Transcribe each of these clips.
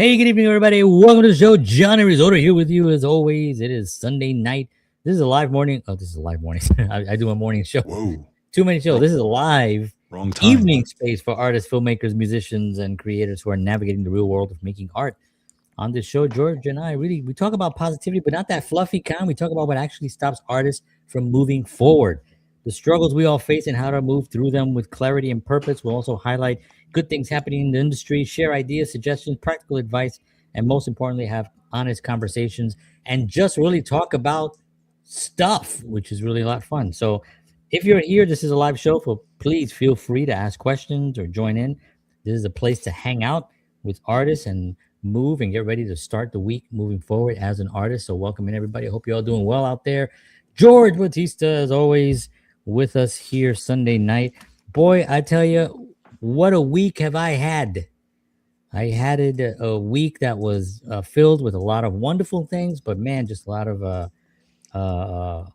Hey, good evening, everybody. Welcome to the show. Johnny Risotto here with you as always. It is Sunday night. This is a live morning. Oh, this is a live morning. I do a morning show. Whoa. Too many shows. This is a live Wrong time. evening space for artists, filmmakers, musicians, and creators who are navigating the real world of making art. On this show, George and I we talk about positivity, but not that fluffy kind. We talk about what actually stops artists from moving forward, the struggles we all face, and how to move through them with clarity and purpose. We'll also highlight good things happening in the industry, share ideas, suggestions, practical advice, and most importantly, have honest conversations and just really talk about stuff, which is really a lot of fun. So, if you're here, this is a live show, so please feel free to ask questions or join in. This is a place to hang out with artists and move and get ready to start the week moving forward as an artist. So, welcome in, everybody. I hope you're all doing well out there. George Batista, as always, with us here Sunday night. Boy, I tell you, what a week have I had. I had it a week that was filled with a lot of wonderful things, but man, just a lot of uh,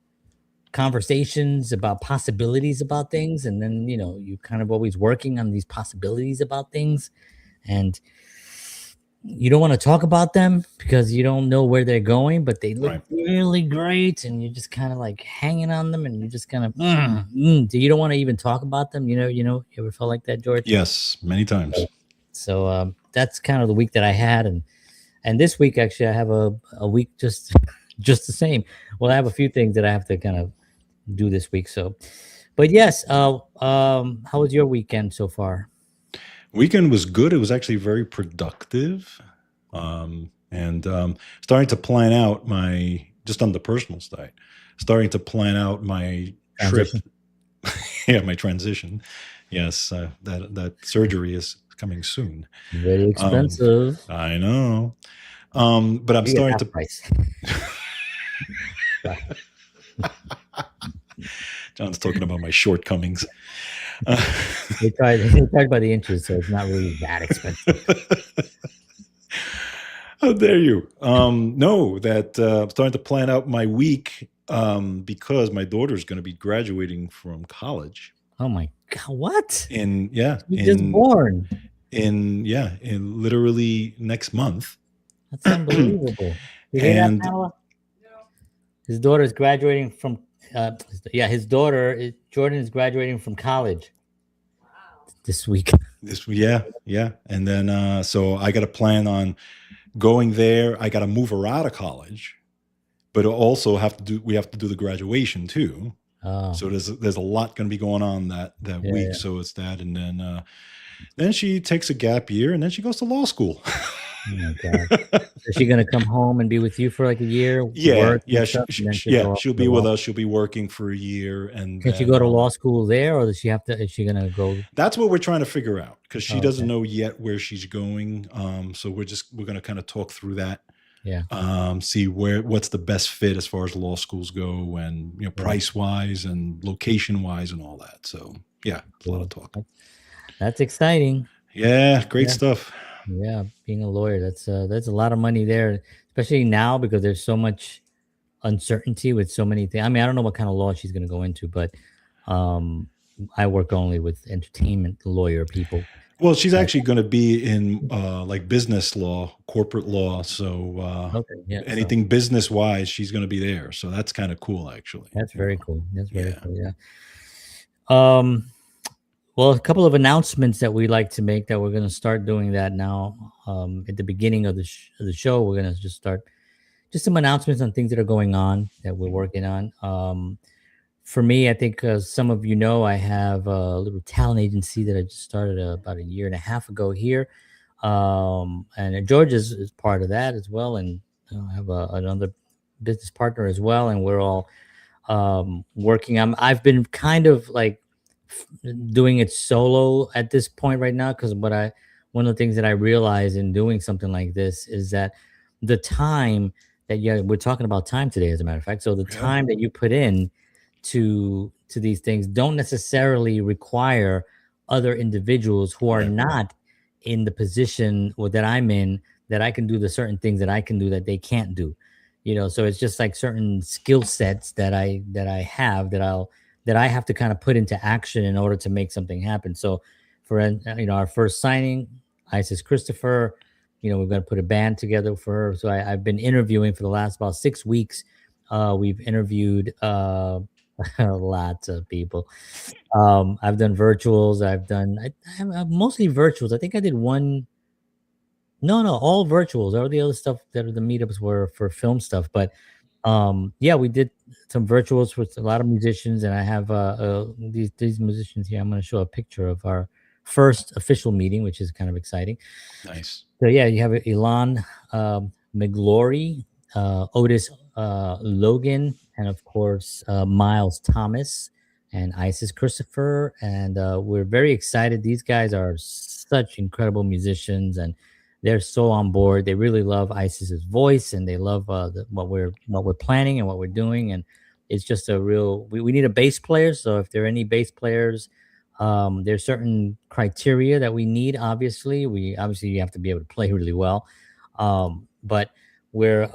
conversations about possibilities about things. And then, you kind of always working on these possibilities about things. And you don't want to talk about them because you don't know where they're going, but they look really great. And you're just kind of like hanging on them and you just kind of, you don't want to even talk about them. You ever felt like that, George? Yes, many times. So that's kind of the week that I had, and this week actually I have a week just just the same. Well, I have a few things that I have to kind of do this week. So, but yes, how was your weekend so far? Weekend was good. It was actually very productive. And starting to plan out just on the personal side, starting to plan out my Transition. trip. Yeah, my transition. Yes, that surgery is coming soon. Very expensive. I know. But I'm You get starting half to. price. John's talking about my shortcomings. They tried by the inches, so it's not really that expensive. How dare you? No, that I'm starting to plan out my week because my daughter's going to be graduating from college. Oh my god! What? In You just born. in literally next month. That's unbelievable. You hear And that, Paola? His daughter is graduating from. His daughter Jordan is graduating from college this week. yeah, and then so I got to plan on going there. I got to move her out of college, but also we have to do the graduation too. Oh. So there's a lot going to be going on that week. Yeah. So it's that, and then she takes a gap year, and then she goes to law school. Oh my god! Is she gonna come home and be with you for like a year? Yeah, She'll she'll be with us. She'll be working for a year, and can she go to law school there, or does she have to? Is she gonna go? That's what we're trying to figure out because she doesn't know yet where she's going. So we're going to kind of talk through that. Yeah. See what's the best fit as far as law schools go, and price wise and location wise and all that. So yeah, a lot of talk. That's exciting. Yeah, great stuff. Yeah, being a lawyer, that's a lot of money there, especially now because there's so much uncertainty with so many things. I mean, I don't know what kind of law she's going to go into, but I work only with entertainment lawyer people. Well, she's actually going to be in like business law, corporate law. So anything business wise, she's going to be there. So that's kind of cool, actually. That's very cool. That's very cool. Yeah. Well, a couple of announcements that we like to make that we're going to start doing that now. At the beginning of the show, we're going to just start just some announcements on things that are going on that we're working on. For me, I think some of you know I have a little talent agency that I just started about a year and a half ago here. And George is part of that as well. And I have another business partner as well. And we're all working. I've been kind of like doing it solo at this point right now because one of the things that I realize in doing something like this is that the time that we're talking about time today, as a matter of fact. So the time that you put in to these things don't necessarily require other individuals who are not in the position that I'm in, that I can do the certain things that I can do that they can't do. So it's just like certain skill sets that I have that I have to kind of put into action in order to make something happen. So for our first signing, Isis Christopher, we've got to put a band together for her. So I've been interviewing for the last about 6 weeks. We've interviewed lots of people. I've done virtuals. I'm mostly virtuals. I think I did one. No, no, all virtuals. All the other stuff that are the meetups were for film stuff. But yeah, we did some virtuals with a lot of musicians, and I have these musicians here. I'm going to show a picture of our first official meeting, which is kind of exciting. Nice. So yeah, you have Elon McGlory, Otis Logan, and of course Miles Thomas and Isis Christopher. And we're very excited. These guys are such incredible musicians, and they're so on board. They really love Isis's voice, and they love what we're planning and what we're doing. And it's just a real. We need a bass player. So if there are any bass players, there's certain criteria that we need. Obviously you have to be able to play really well, but we're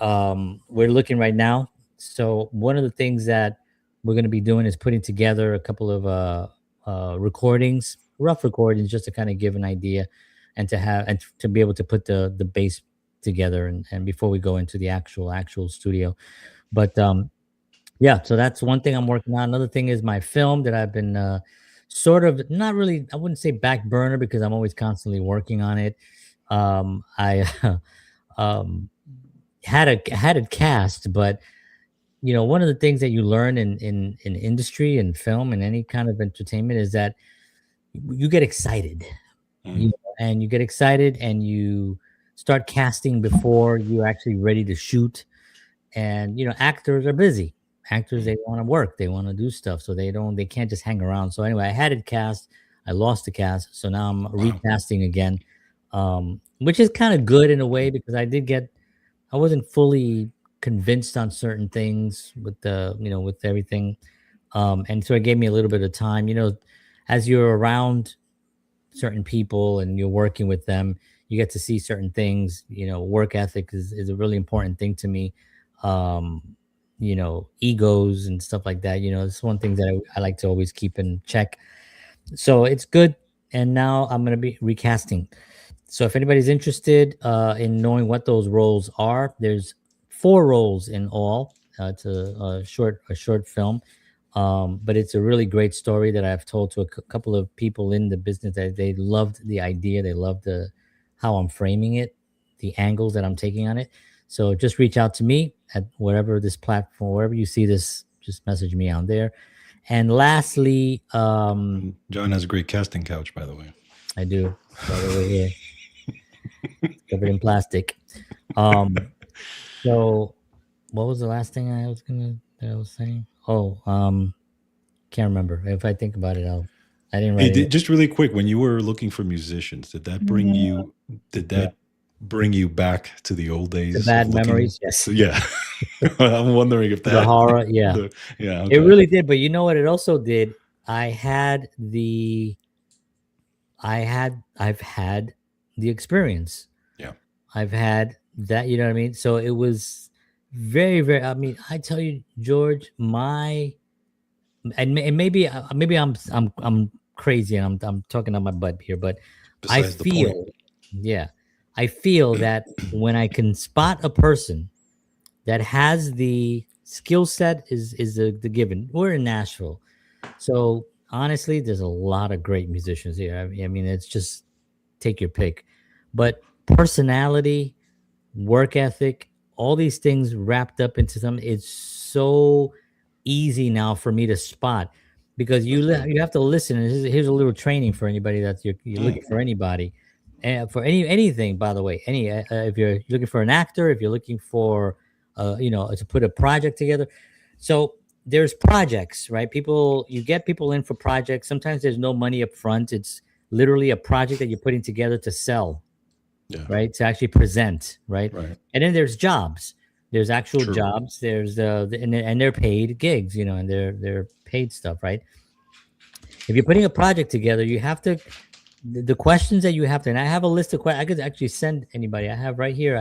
looking right now. So one of the things that we're going to be doing is putting together a couple of recordings, rough recordings, just to kind of give an idea, and to be able to put the bass together, and before we go into the actual studio. But yeah, so that's one thing I'm working on. Another thing is my film that I've been sort of, not really, I wouldn't say back burner, because I'm always constantly working on it. I um, had it cast, but one of the things that you learn in industry and film and any kind of entertainment is that you get excited, Mm. and you get excited and you start casting before you're actually ready to shoot. And actors are busy. Actors, Mm. they want to work, they want to do stuff, so they can't just hang around. So anyway, I had it cast, I lost the cast, so now I'm Wow. recasting again, which is kind of good in a way, because I wasn't fully convinced on certain things with with everything. And so it gave me a little bit of time, as you're around certain people and you're working with them, you get to see certain things. Work ethic is a really important thing to me. um Egos and stuff like that, it's one thing that I like to always keep in check. So it's good. And now I'm going to be recasting. So if anybody's interested in knowing what those roles are, there's 4 roles in all. It's a short film, but it's a really great story that I've told to a couple of people in the business, that they loved the idea, they loved how I'm framing it, the angles that I'm taking on it. So just reach out to me at whatever this platform, wherever you see this, just message me on there. And lastly, John has a great casting couch, by the way. I do. Right over here, covered in plastic. Um, so what was the last thing I was saying? Oh, can't remember. If I think about it, I didn't Hey, write it. just really quick, when you were looking for musicians, did Yeah, that bring you back to the old the days of bad looking? memories. Yes, Yeah. I'm wondering if the that, horror. Yeah, yeah, it okay. really did. But you know what? It also did. I had the, I've had the experience. Yeah. I've had that. You know what I mean? So it was very, very. I mean, I tell you, George, and maybe I'm crazy and I'm talking on my butt here, but I Besides the point. feel, yeah, I feel that when I can spot a person that has the skill set, is the given. We're in Nashville, so honestly, there's a lot of great musicians here. I mean, it's just take your pick, but personality, work ethic, all these things wrapped up into something. It's so easy now for me to spot, because That's good. you have to listen. And here's a little training for anybody that you're looking Mm. for anybody, and for anything, by the way, if you're looking for an actor, if you're looking for to put a project together. So there's projects, right? You get people in for projects. Sometimes there's no money up front. It's literally a project that you're putting together to sell, Yeah. right? To actually present, right? Right. And then there's jobs. There's actual True. jobs. There's and they're paid gigs, and they're paid stuff, right? If you're putting a project together, you have to, the questions that you have to, and I have a list of questions I could actually send anybody. I have right here.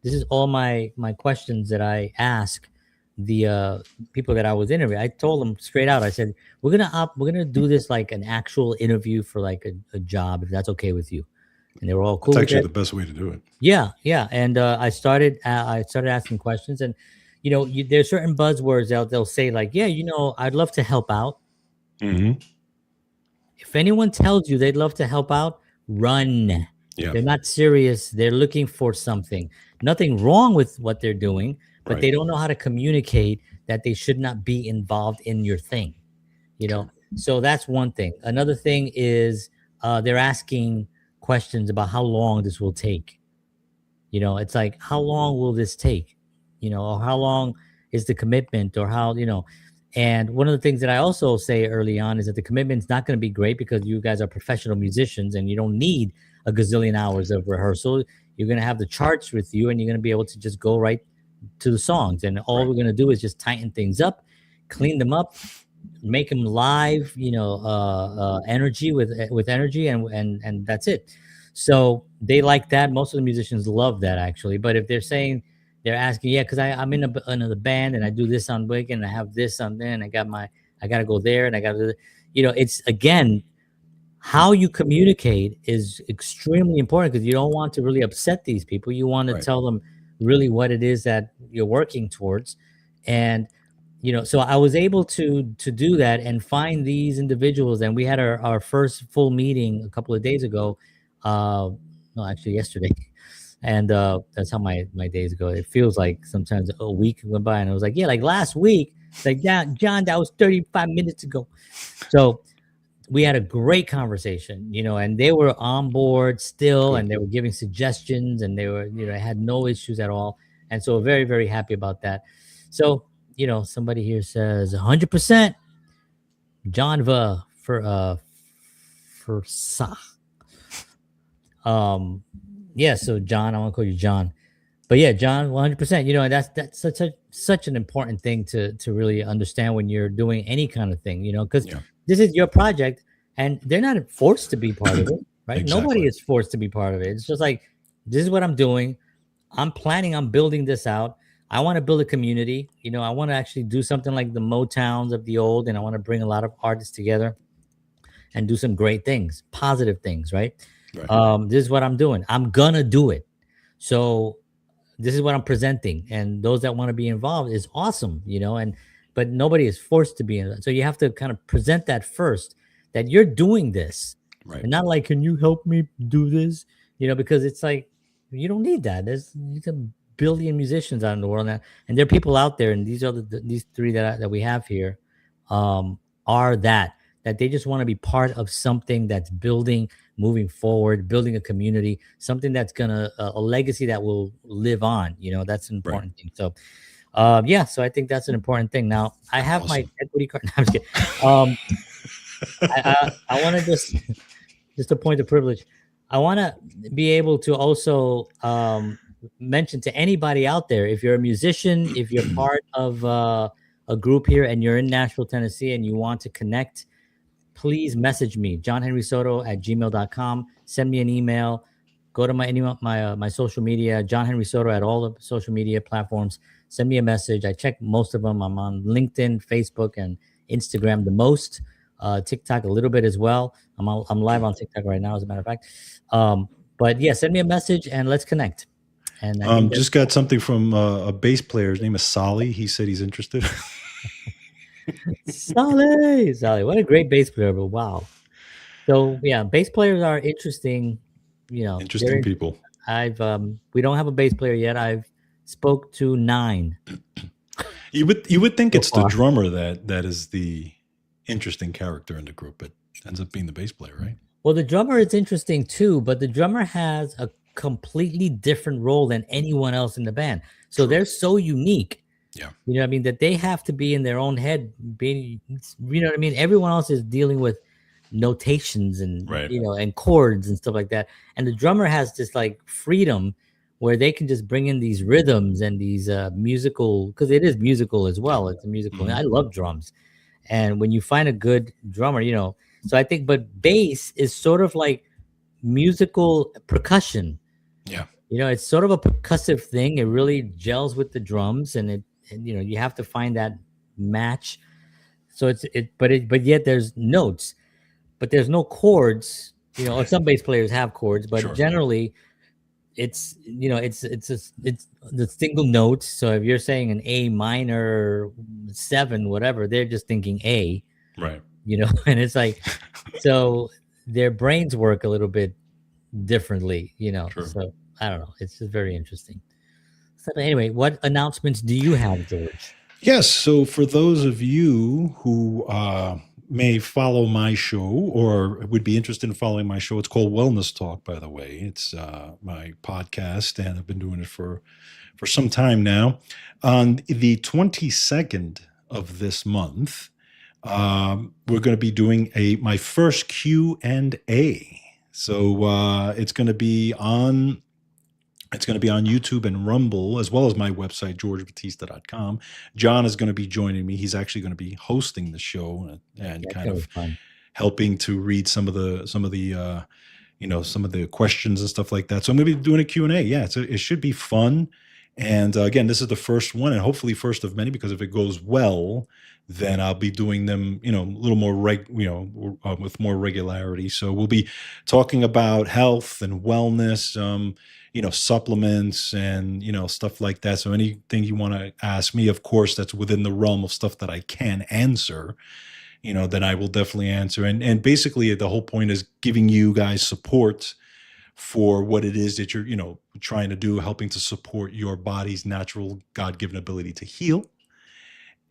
This is all my questions that I ask the people that I was interviewing. I told them straight out. I said, we're gonna do this like an actual interview for like a job, if that's okay with you. and they were all That's cool with actually it. the best way to do it. Yeah, yeah, and I started asking questions, and there's certain buzzwords they'll say like, yeah, I'd love to help out. Hmm. If anyone tells you they'd love to help out, run. Yeah. They're not serious. They're looking for something. Nothing wrong with what they're doing, but Right. they don't know how to communicate that they should not be involved in your thing. You Okay. know, so that's one thing. Another thing is they're asking questions about how long this will take. It's like, how long will this take? Or how long is the commitment, or how. And one of the things that I also say early on is that the commitment's not going to be great because you guys are professional musicians and you don't need a gazillion hours of rehearsal. You're going to have the charts with you and you're going to be able to just go right to the songs. And all Right. we're going to do is just tighten things up, clean them up, make them live, energy with energy, and that's it. So they like that. Most of the musicians love that actually. But if they're asking, yeah, because I'm in another band and I do this on weekend and I have this on there and I got to go there and I got to, it's again, how you communicate is extremely important because you don't want to really upset these people. You want to Right. tell them really what it is that you're working towards. And so I was able to do that and find these individuals, and we had our first full meeting a couple of days ago, no, actually yesterday. And that's how my days go. It feels like sometimes a week went by and I was like, yeah, like last week. It's like, yeah, John, that was 35 minutes ago. So we had a great conversation, and they were on board still, Good. and they were giving suggestions, and they were, had no issues at all. And so very, very happy about that. So, somebody here says 100% John for Sa. Yeah, so John, I want to call you John. But yeah, John, 100%. And that's such an important thing to really understand when you're doing any kind of thing, because Yeah. this is your project and they're not forced to be part of it, right? Nobody Exactly. is forced to be part of it. It's just like, this is what I'm doing. I'm planning on building this out. I want to build a community. I want to actually do something like the Motowns of the old, and I want to bring a lot of artists together and do some great things, positive things, right? Right. This is what I'm doing. I'm gonna do it. So this is what I'm presenting, and those that want to be involved is awesome, and but nobody is forced to be in it. So you have to kind of present that first, that you're doing this, Right. and not like, can you help me do this? Because it's like, you don't need that. There's a billion musicians out in the world now, and there are people out there, and these are these three that we have here, are that they just want to be part of something that's building, moving forward, building a community, something that's gonna a legacy that will live on. That's an Right. important thing. So, yeah, so I think that's an important thing. Now, I have my Awesome. equity card. No, I'm just kidding. I want to just a point of privilege. I want to be able to also mention to anybody out there, if you're a musician, if you're part of a group here and you're in Nashville, Tennessee, and you want to connect, please message me, johnhenrysoto@gmail.com. Send me an email. Go to my social media, John Henry Soto, at all the social media platforms. Send me a message. I check most of them. I'm on LinkedIn, Facebook, and Instagram the most. TikTok a little bit as well. I'm live on TikTok right now, as a matter of fact. But yeah, send me a message and let's connect. And I think Just got something from a bass player. His name is Solly. He said he's interested. Solly, what a great bass player! But wow. So yeah, bass players are interesting. Interesting people. We don't have a bass player yet. I've spoke to 9 You would think so it's the far. drummer that is the interesting character in the group, but ends up being the bass player, right? Well, the drummer is interesting too, but the drummer has a completely different role than anyone else in the band. So True. they're so unique. Yeah. You know what I mean? That they have to be in their own head. Being, you know what I mean? Everyone else is dealing with notations and Right. and chords and stuff like that. And the drummer has this like freedom where they can just bring in these rhythms and these musical, because it is musical as well. It's a musical. Mhm. I love drums. And when you find a good drummer, so I think, but bass is sort of like musical percussion. Yeah. It's sort of a percussive thing. It really gels with the drums, and you have to find that match. So but yet there's notes, but there's no chords. or some bass players have chords, but Sure. generally it's the single notes. So if you're saying an A minor 7, whatever, they're just thinking A, Right. and it's like, so their brains work a little bit differently, Sure. so I don't know, it's just very interesting. So anyway, what announcements do you have, George? Yes. So for those of you who may follow my show or would be interested in following my show, it's called Wellness Talk, by the way. It's my podcast, and I've been doing it for some time now. On the 22nd of this month, we're going to be doing my first Q&A. So it's going to be on YouTube and Rumble, as well as my website, georgebatista.com. John is going to be joining me. He's actually going to be hosting the show and That's kind gonna be of fun. helping to read some of the some of the questions and stuff like that. So I'm going to be doing a Q&A. Yeah, it should be fun. And again, this is the first one, and hopefully first of many, because if it goes well, then I'll be doing them, a little more with more regularity. So we'll be talking about health and wellness, supplements and, stuff like that. So anything you want to ask me, of course, that's within the realm of stuff that I can answer, then I will definitely answer. And basically the whole point is giving you guys support for what it is that you're, trying to do, helping to support your body's natural God-given ability to heal.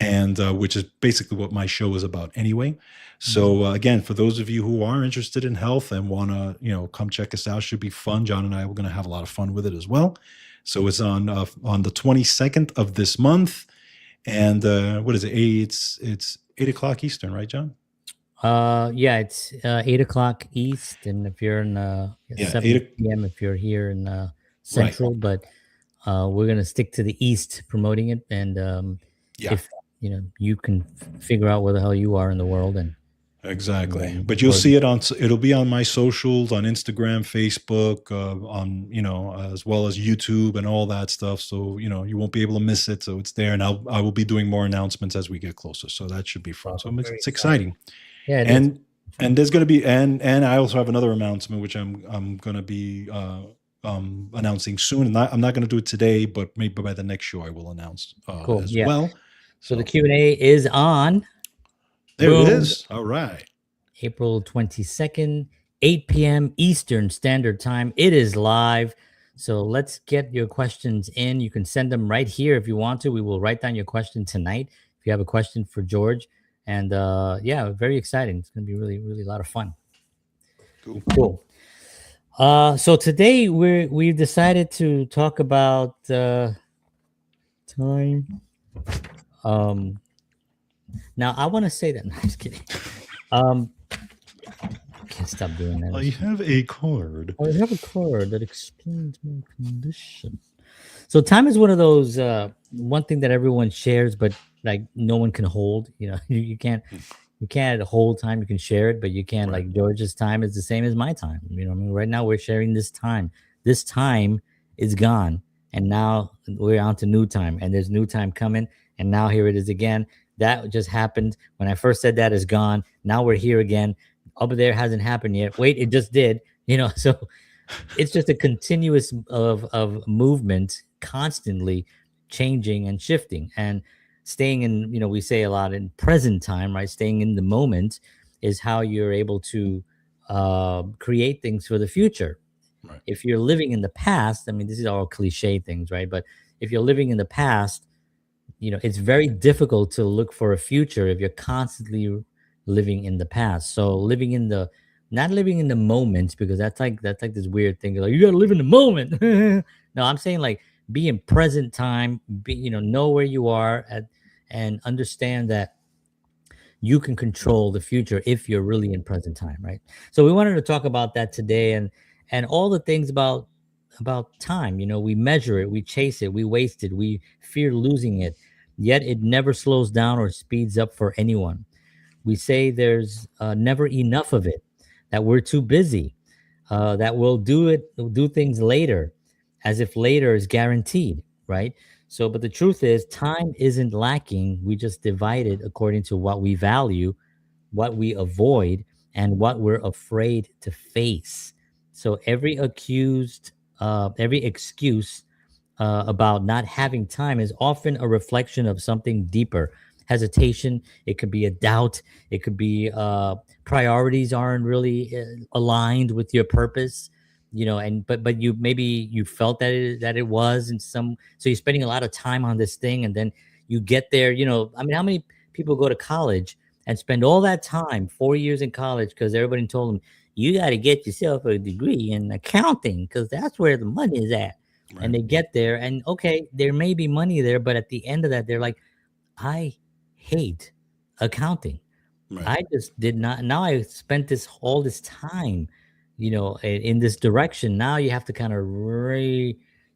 And which is basically what my show is about anyway. So again, for those of you who are interested in health and want to, come check us out, should be fun. John and I are going to have a lot of fun with it as well. So it's on the 22nd of this month, and what is it? It's 8 o'clock Eastern, right, John? Yeah, it's 8 o'clock East, and if you're in 7 p.m. if you're here in Central, right. But we're gonna stick to the East promoting it, and if you can figure out where the hell you are in the world, and exactly. But you'll see it'll be on my socials, on Instagram, Facebook, on as well as YouTube and all that stuff. So you won't be able to miss it. So it's there, and I will be doing more announcements as we get closer. So that should be fun. So it's exciting. Yeah, and there's going to be and I also have another announcement which I'm going to be announcing soon, and I'm not going to do it today, but maybe by the next show I will announce as well. So the Q&A is on. There it is. All right. April 22nd, 8 p.m. Eastern Standard Time. It is live. So let's get your questions in. You can send them right here if you want to. We will write down your question tonight if you have a question for George. And very exciting. It's going to be really, really a lot of fun. Cool. So today we've decided to talk about time. Now I want to say that. No, I'm just kidding. I can't stop doing that. I have a card. I have a card that explains my condition. So time is one of those one thing that everyone shares, but like no one can hold. You can't hold time. You can share it, but you can't. Right. Like George's time is the same as my time. Right now we're sharing this time. This time is gone, and now we're on to new time, and there's new time coming, and now here it is again. That just happened when I first said that is gone. Now we're here again. Over there hasn't happened yet. Wait, it just did. So it's just a continuous of movement, constantly changing and shifting, and staying in, we say a lot in present time, right? Staying in the moment is how you're able to create things for the future. Right. If you're living in the past, this is all cliche things, right? But if you're living in the past, it's very difficult to look for a future if you're constantly living in the past. So not living in the moment, because that's like this weird thing. Like, you got to live in the moment. No, I'm saying like be in present time, know where you are and understand that you can control the future if you're really in present time, right? So we wanted to talk about that today, and all the things about time. We measure it, we chase it, we waste it, we fear losing it, yet it never slows down or speeds up for anyone. We say there's never enough of it, that we're too busy, that we'll do things later, as if later is guaranteed, right? So, but the truth is, time isn't lacking. We just divide it according to what we value, what we avoid, and what we're afraid to face. So every excuse about not having time is often a reflection of something deeper. Hesitation, it could be a doubt, it could be priorities aren't really aligned with your purpose, and but you maybe you felt that it was in some, so you're spending a lot of time on this thing, and then you get there, I mean, how many people go to college and spend all that time, 4 years in college, because everybody told them you got to get yourself a degree in accounting because that's where the money is at. And Right. they get there, and okay, there may be money there, but at the end of that, they're like, I hate accounting. Right. I just did not. Now I spent all this time, in this direction. Now you have to kind of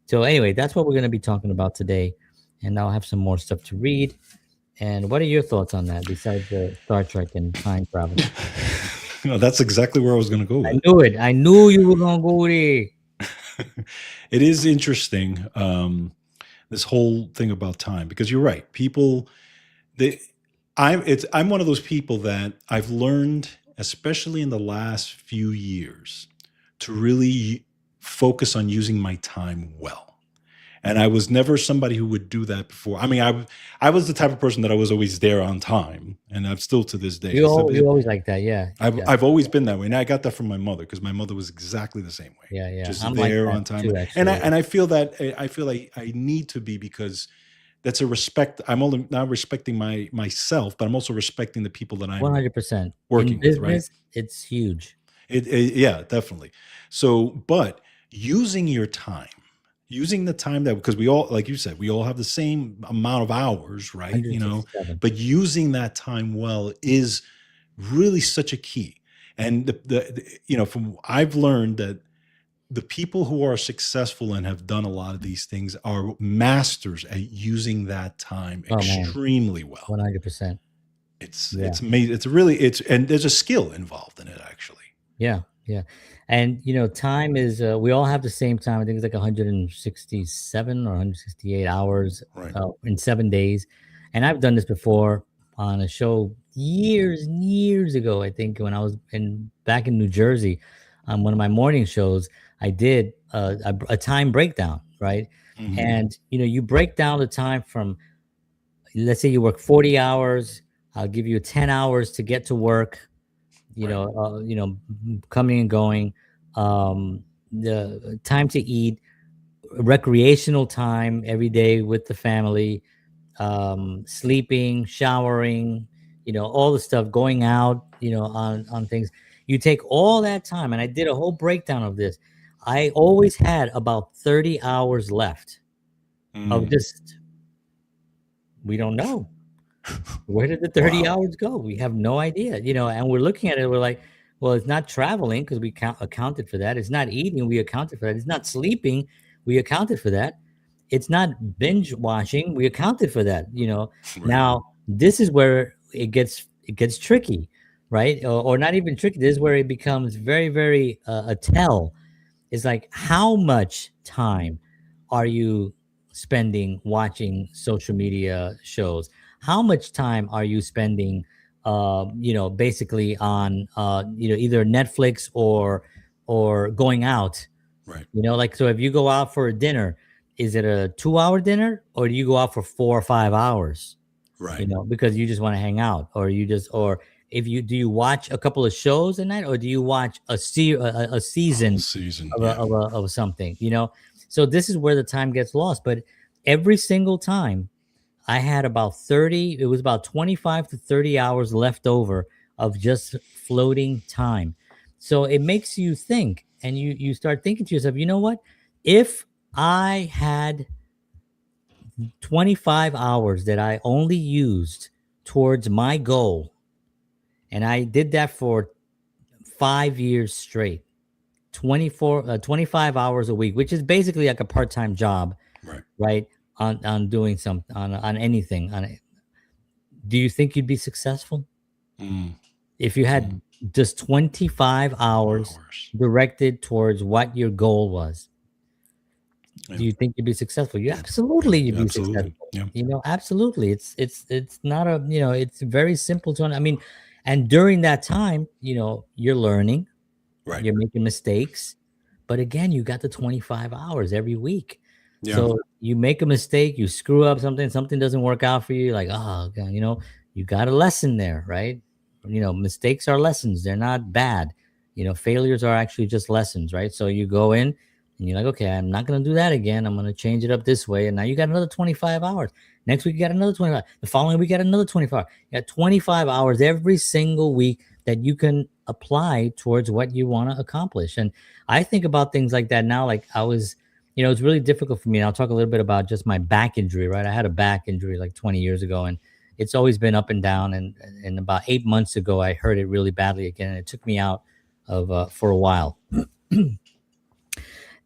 So anyway, that's what we're going to be talking about today, and I'll have some more stuff to read. And what are your thoughts on that besides the Star Trek and time travel? That's exactly where I was going to go with I it. knew it. I knew you were going to go there. It is interesting, this whole thing about time, because you're right. People, they, I'm one of those people that I've learned, especially in the last few years, to really focus on using my time well. And I was never somebody who would do that before. I mean, I was the type of person that I was always there on time, and I'm still to this day. You always like that, yeah, yeah, I've always been that way, and I got that from my mother because my mother was exactly the same way, yeah, yeah. just I'm like there that on time. too, And actually. I feel that I feel like I need to be, because that's a respect. I'm only not respecting myself, but I'm also respecting the people that I'm 100%. In working with, right? business, it's huge. Yeah, definitely. So, but using your time, using the time that, because we all, like you said, we all have the same amount of hours, right? 167. But using that time well is really such a key. And from I've learned that the people who are successful and have done a lot of these things are masters at using that time Oh man, extremely well. 100%. Yeah. It's amazing. It's really, and there's a skill involved in it, actually. Yeah, yeah. And time is we all have the same time. I think it's like 167 or 168 hours Right. in 7 days. And I've done this before on a show years and years ago. I think when I was back in New Jersey, on one of my morning shows, I did a time breakdown, right? Mhm. And you break down the time from, let's say you work 40 hours, I'll give you 10 hours to get to work, Right. coming and going, the time to eat, recreational time every day with the family, sleeping, showering, all the stuff, going out, on things. You take all that time, and I did a whole breakdown of this. I always had about 30 hours left of Mm. just, we don't know. Where did the 30 Wow. hours go? We have no idea, and we're looking at it, we're like, well, it's not traveling because we accounted for that. It's not eating, we accounted for that. It's not sleeping, we accounted for that. It's not binge watching, we accounted for that. Right. Now this is where it gets tricky, right? Or not even tricky. This is where it becomes very, very a tell. It's like, how much time are you spending watching social media shows? How much time are you spending, basically on, either Netflix or going out? Right. Like, so if you go out for a dinner, is it a 2 hour dinner, or do you go out for 4 or 5 hours? Right. Because you just want to hang out, or if you do, you watch a couple of shows a night, or do you watch a A whole season season. of Yeah. something, so this is where the time gets lost. But every single time I had about 30, it was about 25 to 30 hours left over of just floating time. So it makes you think, and you start thinking to yourself, you know what, if I had 25 hours that I only used towards my goal, and I did that for 5 years straight, 25 hours a week, which is basically like a part-time job, Right. right? On doing something, on anything, do you think you'd be successful Mm. if you Mm. had just 25 hours Hours. directed towards what your goal was? Yeah. Do you think you'd be successful? You absolutely, you'd be Absolutely. successful. Yeah. Absolutely. It's not a, it's very simple to, I mean, And during that time, you're learning, Right. you're making mistakes, but again, you got the 25 hours every week. Yeah. So you make a mistake, you screw up something doesn't work out for you, like, oh God, you got a lesson there, right? Mistakes are lessons, they're not bad. Failures are actually just lessons, right? So you go in and you're like, okay, I'm not going to do that again. I'm going to change it up this way. And now you got another 25 hours. Next week, you got another 25. The following week, you got another 25. You got 25 hours every single week that you can apply towards what you want to accomplish. And I think about things like that now. Like it's really difficult for me. And I'll talk a little bit about just my back injury, right? I had a back injury like 20 years ago, and it's always been up and down. And about 8 months ago, I hurt it really badly again, and it took me out of for a while.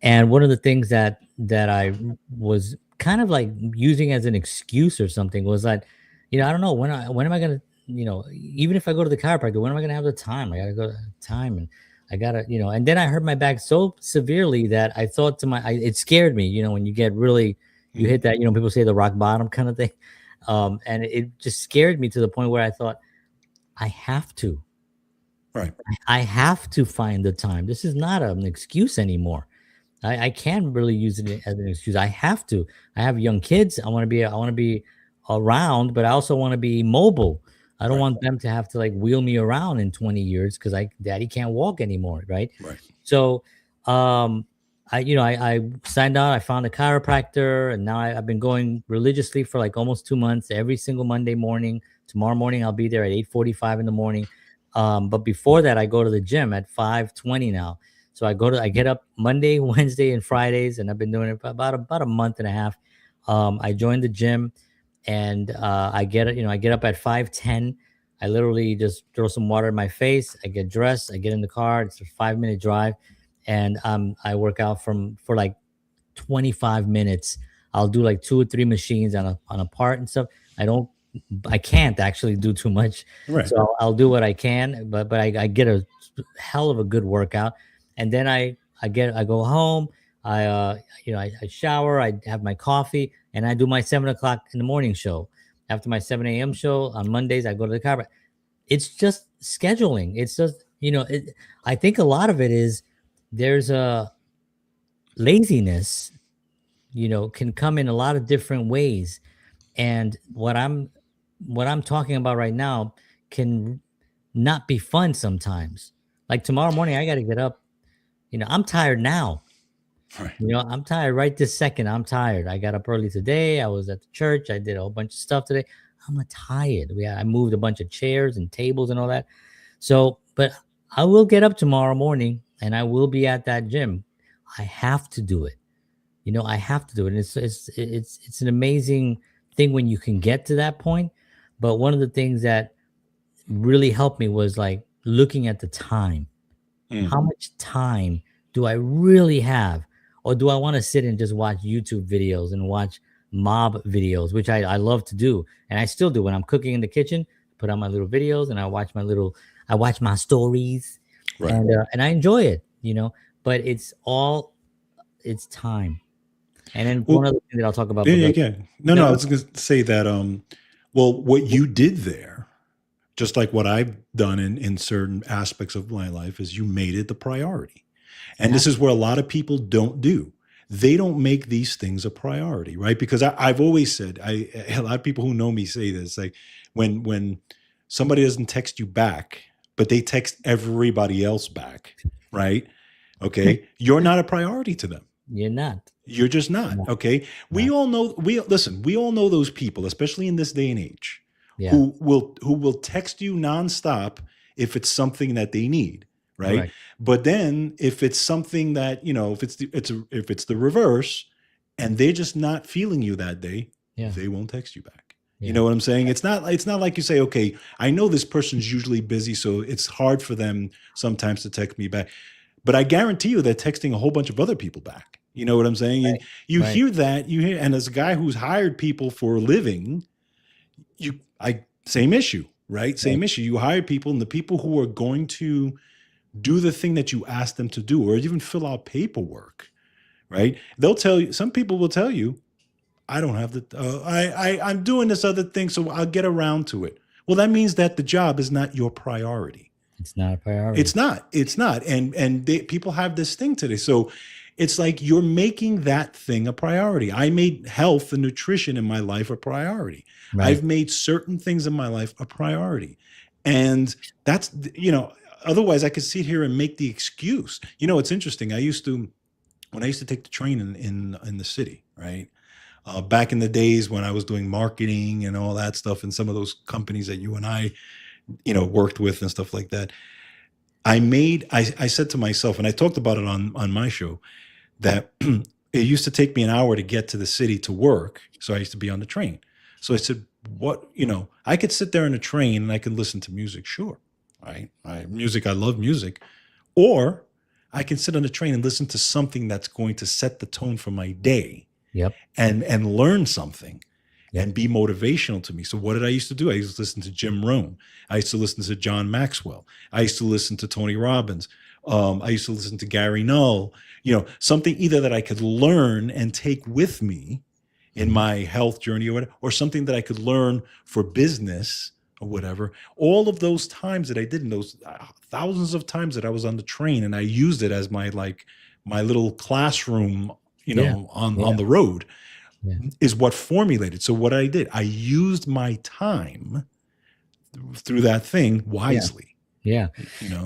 And one of the things that I was kind of like using as an excuse or something was that, I don't know when am I gonna, even if I go to the chiropractor, when am I gonna have the time? I gotta go to time, and I gotta, and then I hurt my back so severely that I thought it scared me, when you get really, you hit that, people say the rock bottom kind of thing. And it just scared me to the point where I thought, I have to, Right. I have to find the time. This is not an excuse anymore. I can't really use it as an excuse. I have to. I have young kids. I want to be around, but I also want to be mobile. I don't Right. want them to have to like wheel me around in 20 years because daddy can't walk anymore, right? Right. So I signed on, I found a chiropractor, and now I've been going religiously for like almost 2 months, every single Monday morning. Tomorrow morning I'll be there at 8:45 in the morning. But before that, I go to the gym at 5:20 now. So I get up Monday, Wednesday, and Fridays, and I've been doing it for about a month and a half. I joined the gym, and I get up at 5:10. I literally just throw some water in my face. I get dressed. I get in the car. It's a 5-minute drive, and I work out for like 25 minutes. I'll do like 2 or 3 machines on a part and stuff. I can't actually do too much, Right. so I'll do what I can. But I get a hell of a good workout, and then I go home. I shower. I have my coffee, and I do my 7 o'clock in the morning show. After my 7 a.m. show on Mondays, I go to the chiropractor. It's just scheduling. It's just I think a lot of it is there's a laziness. Can come in a lot of different ways, and what I'm talking about right now can not be fun sometimes. Like tomorrow morning, I got to get up. I'm tired now. Right. I'm tired right this second. I'm tired. I got up early today. I was at the church. I did a whole bunch of stuff today. I'm tired. I moved a bunch of chairs and tables and all that. So, but I will get up tomorrow morning and I will be at that gym. I have to do it. I have to do it. And it's an amazing thing when you can get to that point. But one of the things that really helped me was like looking at the time. How much time do I really have? Or do I want to sit and just watch YouTube videos and watch mob videos, which I love to do. And I still do when I'm cooking in the kitchen, put on my little videos and I watch my stories. Right. And I enjoy it, but it's time. And then Well, one other thing that I'll talk about. yeah. No, I was going to say that, well, what you did there, just like what I've done in certain aspects of my life, is you made it the priority. And this is where a lot of people don't do. They don't make these things a priority, right? Because I've always said, a lot of people who know me say this, like when somebody doesn't text you back, but they text everybody else back, right? Okay, you're not a priority to them. You're not. You're just not. Okay. We all know, we all know those people, especially in this day and age, who will text you nonstop if it's something that they need. Right. But then if it's something that, if it's the reverse and they're just not feeling you that day, they won't text you back. You know what I'm saying? It's not like you say, okay, I know this person's usually busy, so it's hard for them sometimes to text me back. But I guarantee you they're texting a whole bunch of other people back. You know what I'm saying? And you hear that, and as a guy who's hired people for a living, same issue, right? Same issue. You hire people, and the people who are going to do the thing that you ask them to do, or even fill out paperwork, right? They'll tell you, some people will tell you, I don't have I'm doing this other thing, so I'll get around to it. Well, that means that the job is not your priority. It's not a priority. It's not. It's not. People have this thing today. So it's like you're making that thing a priority. I made health and nutrition in my life a priority. Right. I've made certain things in my life a priority. And that's, otherwise I could sit here and make the excuse. It's interesting. When I used to take the train in the city, right? Back in the days when I was doing marketing and all that stuff, and some of those companies that you and I, worked with and stuff like that. I said to myself, and I talked about it on my show, that it used to take me an hour to get to the city to work. So I used to be on the train. So I said, I could sit there in a train and I could listen to music. Sure. Right. Music. I love music. Or I can sit on the train and listen to something that's going to set the tone for my day. Yep. And learn something. Yep. And be motivational to me. So what did I used to do? I used to listen to Jim Rohn. I used to listen to John Maxwell. I used to listen to Tony Robbins. I used to listen to Gary Null. Something either that I could learn and take with me in my health journey or something that I could learn for business or whatever. All of those times that I did, in those thousands of times that I was on the train, and I used it as my little classroom, on the road. Yeah. Is what formulated. So what I did, I used my time through that thing wisely. Yeah.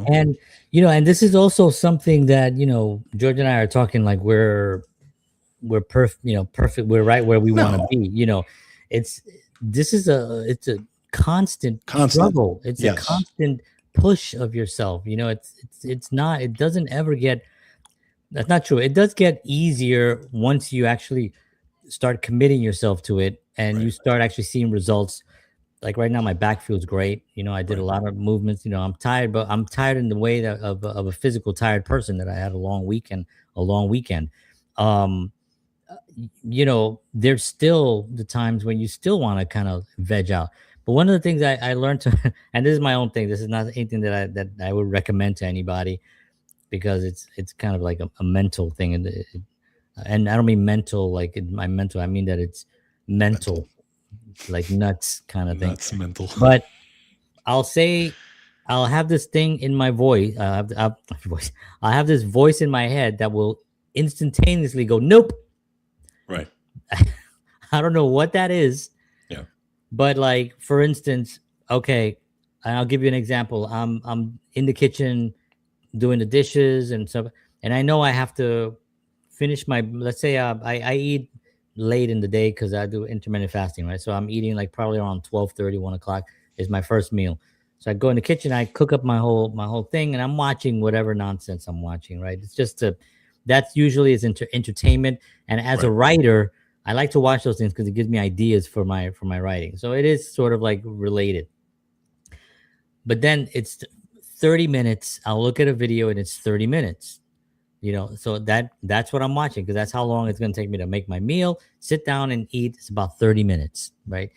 And this is also something that, George and I are talking like we're perfect. We're right where we want to be. It's a constant struggle. It's a constant push of yourself. It's not, it doesn't ever get, that's not true. It does get easier once you actually start committing yourself to it and you start actually seeing results. Like right now, my back feels great. I did a lot of movements. I'm tired, but I'm tired in the way that of a physical tired person that I had a long weekend. There's still the times when you still want to kind of veg out. But one of the things I learned to, and this is my own thing. This is not anything that I would recommend to anybody because it's kind of like a mental thing. And I don't mean mental like my mental. I mean that it's mental. Like nuts kind of thing. Nuts mental. But I'll have this thing in my voice. I'll have this voice in my head that will instantaneously go, nope. Right. I don't know what that is. Yeah. But like, for instance, okay, I'll give you an example. I'm in the kitchen doing the dishes and stuff, and I know I have to finish let's say I eat late in the day because I do intermittent fasting, right? So I'm eating like probably around 12:30, 1 o'clock is my first meal. So I go in the kitchen, I cook up my whole thing, and I'm watching whatever nonsense I'm watching, right? It's just that's usually is entertainment. And as a writer, I like to watch those things because it gives me ideas for my writing. So it is sort of like related. But then it's 30 minutes. I'll look at a video and it's 30 minutes. So that's what I'm watching because that's how long it's going to take me to make my meal, sit down and eat. It's about 30 minutes, right?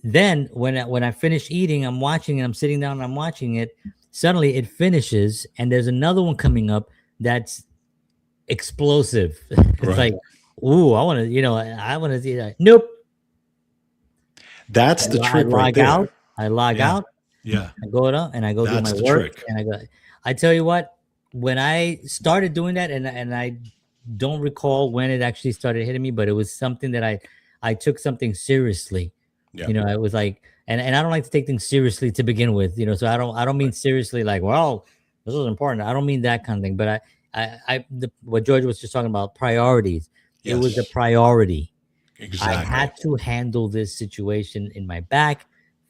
Then when I finish eating, I'm watching and I'm sitting down and I'm watching it. Suddenly it finishes and there's another one coming up that's explosive. It's like, ooh, I want to see that. Nope. That's the trick right there. I log out. Yeah. I go up and I go do my work. Trick. And I tell you what, when I started doing that, and I don't recall when it actually started hitting me, but it was something that I took something seriously. Yeah. It was like, and I don't like to take things seriously to begin with, so I don't mean seriously like, well, this is important. I don't mean that kind of thing, but what George was just talking about, priorities. Yes. It was a priority. Exactly. I had to handle this situation in my back,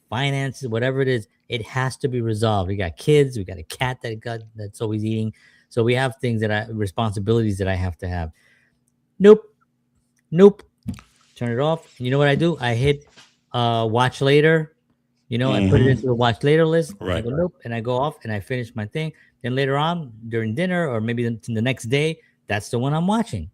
finances, whatever it is. It has to be resolved. We got kids. We got a cat that's always eating. So we have things responsibilities that I have to have. Nope. Turn it off. And you know what I do? I hit watch later. I put it into the watch later list. Right. I go, nope. And I go off and I finish my thing. Then later on during dinner or maybe the next day, that's the one I'm watching.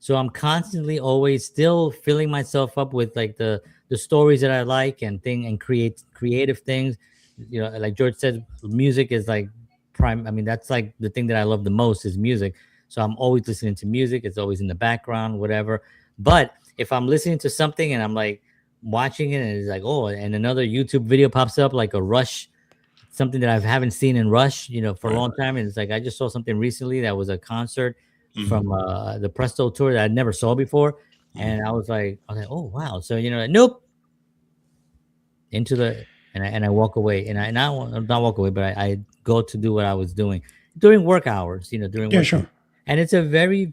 So I'm constantly always still filling myself up with like the stories that I like and create creative things. Like George said, music is like prime. I mean, that's like the thing that I love the most is music. So I'm always listening to music. It's always in the background, whatever. But if I'm listening to something and I'm like, watching it, and it's like, oh, and another YouTube video pops up, like a Rush, something that I haven't seen in Rush, for a Right. long time. And it's like I just saw something recently that was a concert Mhm. from the Presto tour that I never saw before, Mhm. and I was like, oh wow. So nope, into the and I walk away, and I not walk away, but I go to do what I was doing during work hours, during Yeah, work, sure. and it's a very.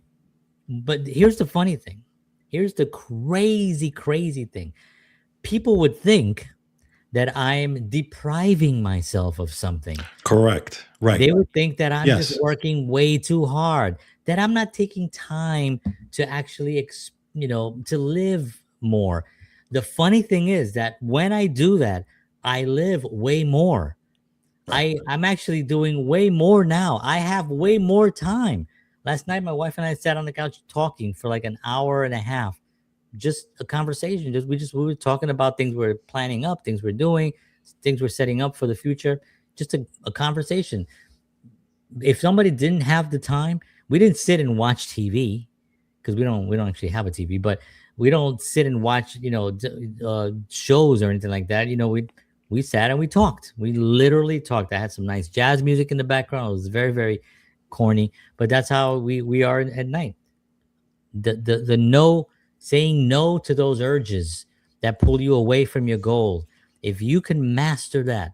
But here's the funny thing. Here's the crazy, crazy thing. People would think that I'm depriving myself of something. Correct. Right. They would think that I'm just Yes. working way too hard, that I'm not taking time to actually, to live more. The funny thing is that when I do that, I live way more. Right. I'm actually doing way more now. I have way more time. Last night, my wife and I sat on the couch talking for like an hour and a half, just a conversation. We were talking about things we're planning up, things we're doing, things we're setting up for the future. Just a conversation. If somebody didn't have the time, we didn't sit and watch TV because we don't actually have a TV, but we don't sit and watch shows or anything like that. We sat and we talked. We literally talked. I had some nice jazz music in the background. It was very very corny, but that's how we are at night. The no, saying no to those urges that pull you away from your goal. If you can master that,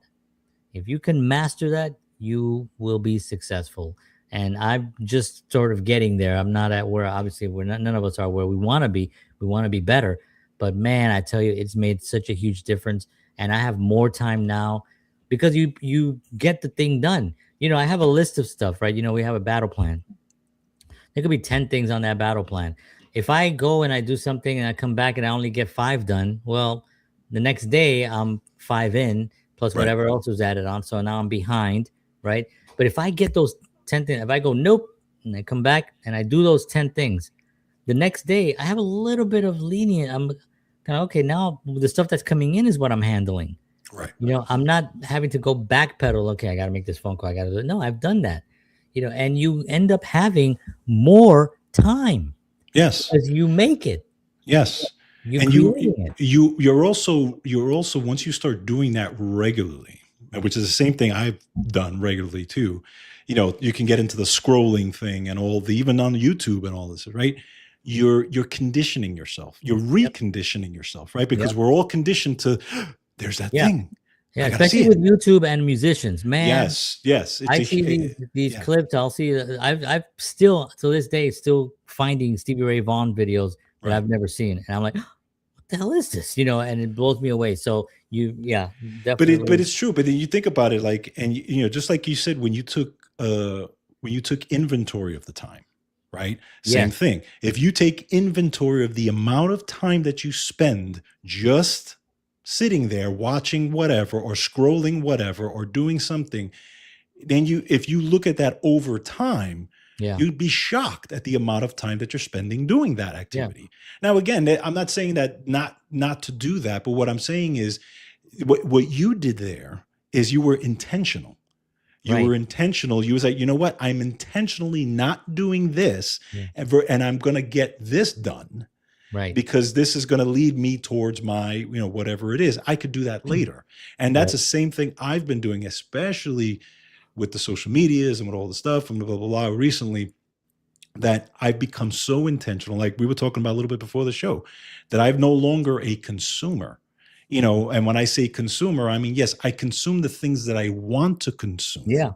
you will be successful. And I'm just sort of getting there. I'm not at where, obviously, we're not, none of us are where we want to be. We want to be better. But man, I tell you, it's made such a huge difference. And I have more time now because you get the thing done. I have a list of stuff, right? We have a battle plan. There could be 10 things on that battle plan. If I go and I do something and I come back and I only get five done, well, the next day I'm five in plus Right. whatever else was added on. So now I'm behind, right? But if I get those 10 things, if I go, nope, and I come back and I do those 10 things, the next day I have a little bit of lenient. I'm kind of okay. Now the stuff that's coming in is what I'm handling. Right. I'm not having to go backpedal. Okay, I got to make this phone call. I got to do it. No, I've done that. And you end up having more time Yes. because you make it. Yes. You And creating it. you're also once you start doing that regularly, which is the same thing I've done regularly too. You can get into the scrolling thing and all the even on YouTube and all this, right? You're conditioning yourself. You're Yep. reconditioning yourself, right? Because Yep. we're all conditioned to there's that Yeah. thing. Yeah. I gotta see Especially it. with YouTube and musicians, man. Yes, yes. I see these Yeah, clips. I'll see. I've still to this day still finding Stevie Ray Vaughan videos that right. I've never seen, and I'm like, what the hell is this? And it blows me away. So yeah, But definitely, it's true. But then you think about it, like, and just like you said, when you took inventory of the time, right? Same yes, thing. If you take inventory of the amount of time that you spend just sitting there watching whatever or scrolling whatever or doing something, then if you look at that over time, yeah, you'd be shocked at the amount of time that you're spending doing that yeah, activity. Now, again, I'm not saying that not to do that, but what I'm saying is what you did there is you were intentional. You right, were intentional. You was like, you know what? I'm intentionally not doing this yeah, ever, and I'm going to get this done right, because this is going to lead me towards my, whatever it is. I could do that later. And that's right, the same thing I've been doing, especially with the social medias and with all the stuff and blah, blah, blah, recently, that I've become so intentional. Like we were talking about a little bit before the show, that I'm no longer a consumer. And when I say consumer, I mean, yes, I consume the things that I want to consume, yeah.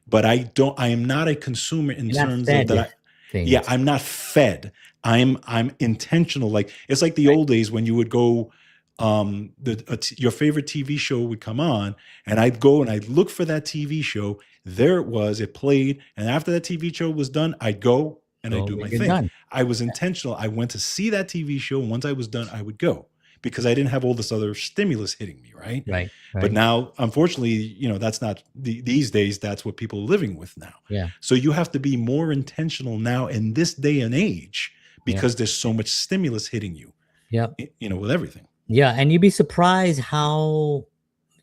but I am not a consumer in You're not terms of that. fed Yeah, things, I'm not fed. I'm intentional. Like it's like the right? old days when you would go, your favorite TV show would come on, and I'd go and I'd look for that TV show. There it was. It played, and after that TV show was done, I'd go and I'd Go do when my you're thing. done. I was intentional. I went to see that TV show, and once I was done, I would go because I didn't have all this other stimulus hitting me, right? Right, But right, now, unfortunately, that's not these days. That's what people are living with now. yeah, So you have to be more intentional now in this day and age yeah, because there's so much stimulus hitting you, yeah, with everything. yeah. And you'd be surprised how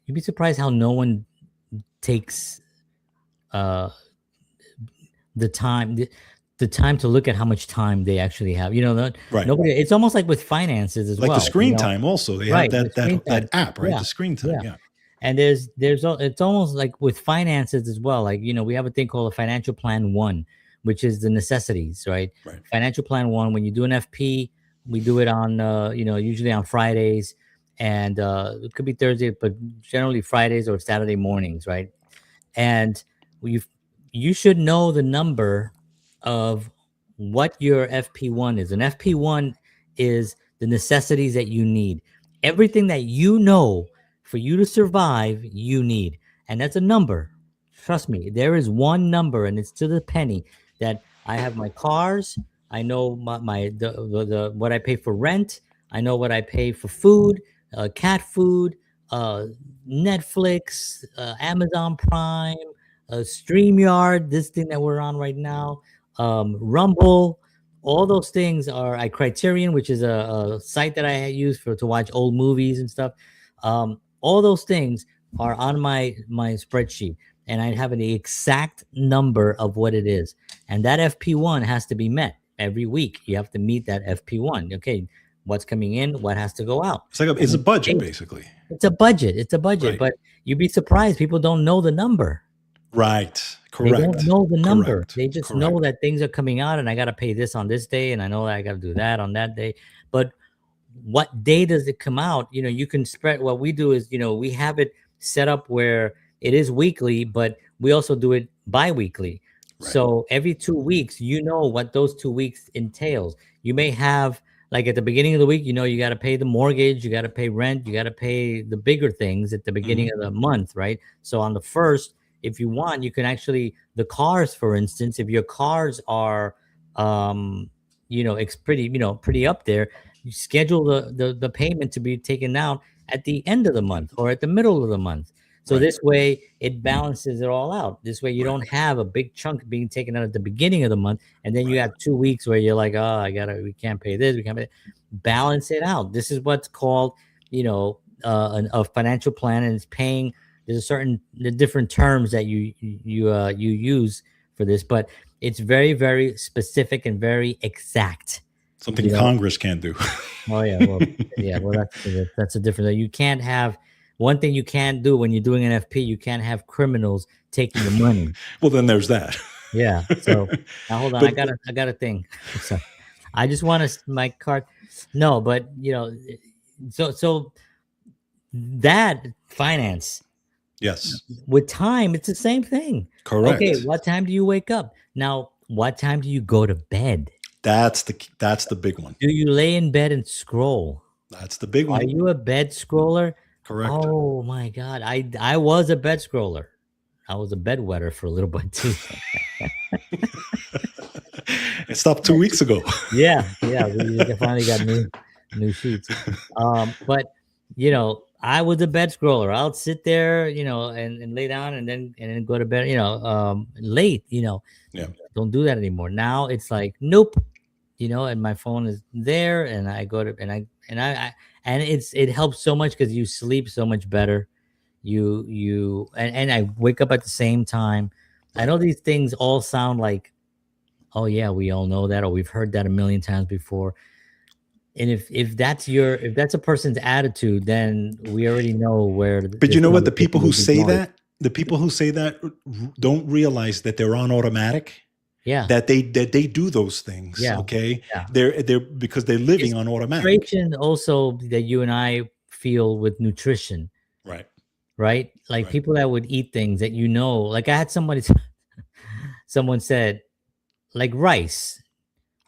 no one takes uh the time. the time to look at how much time they actually have. Right. Nobody. It's almost like with finances as Like the well. screen time also. They have Right? The screen that time. app, right? Yeah, The screen time. yeah. Yeah. And it's almost like with finances as well. Like we have a thing called a financial plan one, which is the necessities, right? Right. Financial plan one. When you do an FP, we do it on usually on Fridays, and it could be Thursday, but generally Fridays or Saturday mornings, right? And you you should know the number of what your FP1 is. An FP1 is the necessities that you need. Everything that you know for you to survive, you need. And that's a number. Trust me, there is one number, and it's to the penny, that I have my cars. I know the what I pay for rent. I know what I pay for food, cat food, uh, Netflix, Amazon Prime, StreamYard, this thing that we're on right now, Rumble. All those things are I Criterion, which is a site that I use to watch old movies and stuff. All those things are on my spreadsheet, and I have the exact number of what it is, and that FP1 has to be met every week. You have to meet that FP1. Okay, what's coming in, what has to go out. It's a budget, basically. It's a budget. It's a budget, Right. but you'd be surprised. People don't know the number. Right. They Correct. don't know the number. Correct. They just Correct. know that things are coming out, and I got to pay this on this day, and I know that I got to do that on that day. But what day does it come out? You can spread. What we do is, we have it set up where it is weekly, but we also do it bi-weekly. Right. So every 2 weeks, what those 2 weeks entails. You may have, like at the beginning of the week, you got to pay the mortgage, you got to pay rent, you got to pay the bigger things at the beginning of the month, right? So on the first, if you want, you can actually, the cars, for instance, if your cars are, it's pretty up there, you schedule the payment to be taken out at the end of the month or at the middle of the month. So this way it balances it all out. This way you don't have a big chunk being taken out at the beginning of the month, and then you got 2 weeks where you're like, oh, we can't pay this, we can't pay that. Balance it out. This is what's called, a financial plan, and it's paying. There's the different terms that you use for this, but it's very, very specific and very exact. Something Congress can't do. Oh yeah, well, that's a different. You can't have one thing you can't do when you're doing an FP. You can't have criminals taking the money. Well, then there's that. Yeah. So now hold on, I got a thing. So I just want my card. No, but so that finance. Yes. With time, it's the same thing. Correct. Okay, what time do you wake up? Now, what time do you go to bed? That's the big one. Do you lay in bed and scroll? That's the big one. Are you a bed scroller? Correct. Oh my God. I was a bed scroller. I was a bedwetter for a little bit too. It stopped 2 weeks ago. Yeah. We finally got new sheets. But I was a bed scroller. I'll sit there, and lay down and then go to bed, late, Yeah. Don't do that anymore. Now it's like, nope, and my phone is there, and I go to, and it helps so much because you sleep so much better. And I wake up at the same time. I know these things all sound like, oh yeah, we all know that, or we've heard that a million times before. And if that's a person's attitude, then we already know where. But you know what? The people who say that don't realize that they're on automatic. Yeah. That they do those things. Yeah. Okay. Yeah. They're because they're living on automatic. Frustration also that you and I feel with nutrition. Right. Right. Like people that would eat things that like I had someone said, like rice.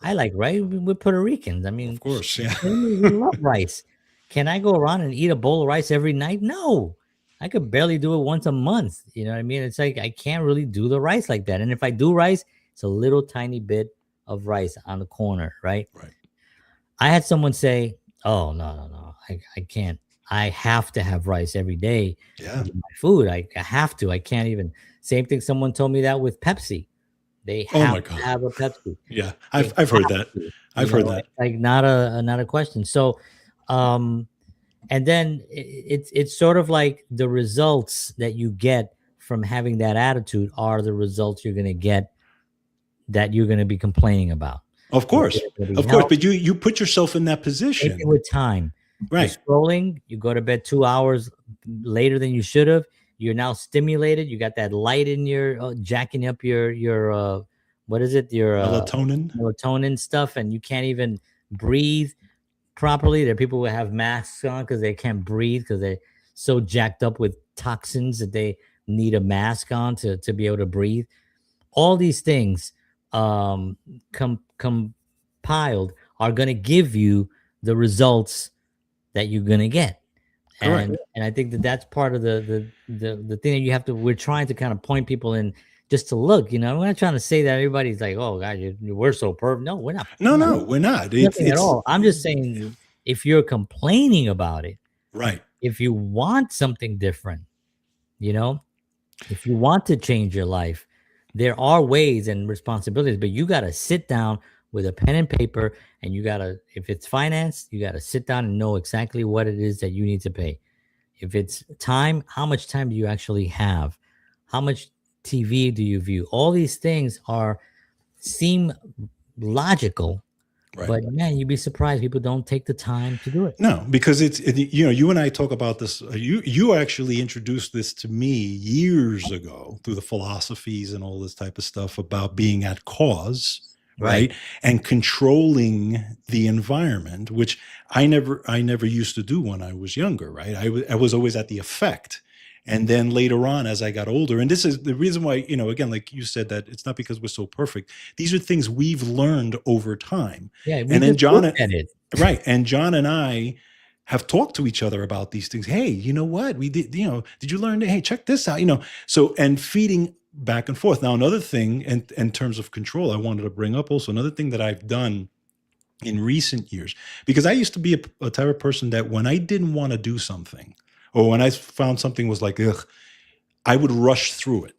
I like rice. We're Puerto Ricans. I mean, of course, yeah. We love rice. Can I go around and eat a bowl of rice every night? No, I could barely do it once a month. You know what I mean? It's like I can't really do the rice like that. And if I do rice, it's a little tiny bit of rice on the corner, right? Right. I had someone say, "Oh no, I can't. I have to have rice every day. Yeah, in my food. I have to. I can't even." Same thing. Someone told me that with Pepsi. They have to have a Pepsi. Yeah, I've heard that. I've heard that. Like not a question. So, and then it's sort of like the results that you get from having that attitude are the results you're going to get that you're going to be complaining about. Of Is course, it going to be of course. health? But you put yourself in that Take it position, with time. You're right? scrolling, you go to bed 2 hours later than you should have. You're now stimulated. You got that light in your jacking up your what is it? Your Melatonin. melatonin stuff, and you can't even breathe properly. There are people who have masks on because they can't breathe because they're so jacked up with toxins that they need a mask on to be able to breathe. All these things um, compiled are going to give you the results that you're going to get. Correct. And I think that that's part of the thing that you have to. We're trying to kind of point people in just to look. We're not trying to say that everybody's like, oh God, we're so perfect. No, we're not. No, no, we're not. Nothing at It's all. I'm just saying, if you're complaining about it, right. if you want something different, you know, if you want to change your life, there are ways and responsibilities, but you got to sit down with a pen and paper, and you got to, if it's finance, you got to sit down and know exactly what it is that you need to pay. If it's time, how much time do you actually have? How much TV do you view? All these things seem logical, Right. but man, you'd be surprised people don't take the time to do it. No, because you and I talk about this. You actually introduced this to me years ago through the philosophies and all this type of stuff about being at cause, right? And controlling the environment, which I never used to do when I was younger, right? I was always at the effect. And then later on, as I got older, and this is the reason why, again, like you said, that it's not because we're so perfect. These are things we've learned over time. Yeah, we and then just John looked at it. Right. And John and I have talked to each other about these things. Hey, you know what? We did, did you learn? Hey, check this out, So, and feeding back and forth. Now, another thing in terms of control, I wanted to bring up also another thing that I've done in recent years, because I used to be a type of person that when I didn't want to do something, or when I found something was like, ugh, I would rush through it.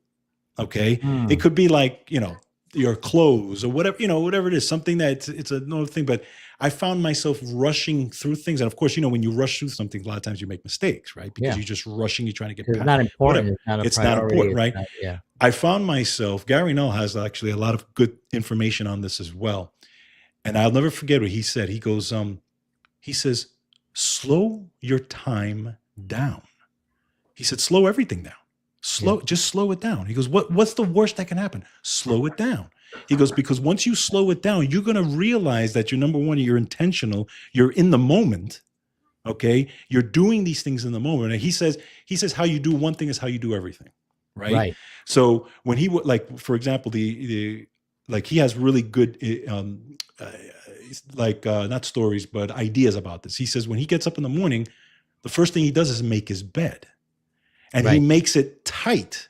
Okay. It could be like, your clothes or whatever, whatever it is, something that it's another thing. But I found myself rushing through things. And of course, when you rush through something, a lot of times you make mistakes, right? Because you're just rushing, you're trying to get It's past not important. whatever. It's not a priority. Not important, right? Yeah. I found myself, Gary Null has actually a lot of good information on this as well. And I'll never forget what he said. He goes, he says, slow your time down. He said, slow everything down. Just slow it down. He goes, what's the worst that can happen? Slow it down. He goes, because once you slow it down, you're going to realize that you're, number one, you're intentional. You're in the moment. Okay. You're doing these things in the moment. And he says, how you do one thing is how you do everything. Right. So when he would, like, for example, like he has really good, not stories, but ideas about this. He says when he gets up in the morning, the first thing he does is make his bed. And he makes it tight.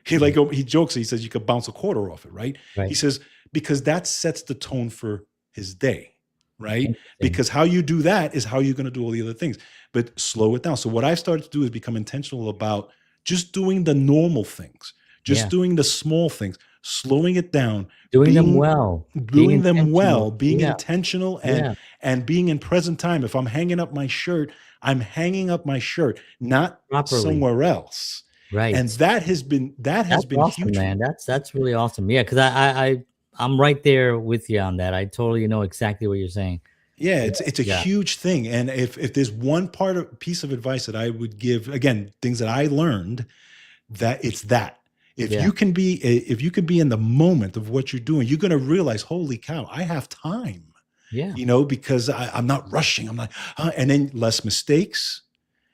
He jokes, he says you could bounce a quarter off it, right? He says, because that sets the tone for his day, right? Because how you do that is how you're going to do all the other things, but slow it down. So what I've started to do is become intentional about just doing the normal things, just doing the small things, slowing it down, doing them well, being intentional and being in present time. If I'm hanging up my shirt, I'm hanging up my shirt, not properly somewhere else. Right. And that has been awesome, huge, man. That's really awesome. Yeah, because I'm right there with you on that. I totally know exactly what you're saying. Yeah, it's a huge thing. And if there's one piece of advice that I would give, again, things that I learned, that it's that. If you can be in the moment of what you're doing, you're going to realize, holy cow, I have time. Yeah. Because I'm not rushing. I'm not, and then less mistakes.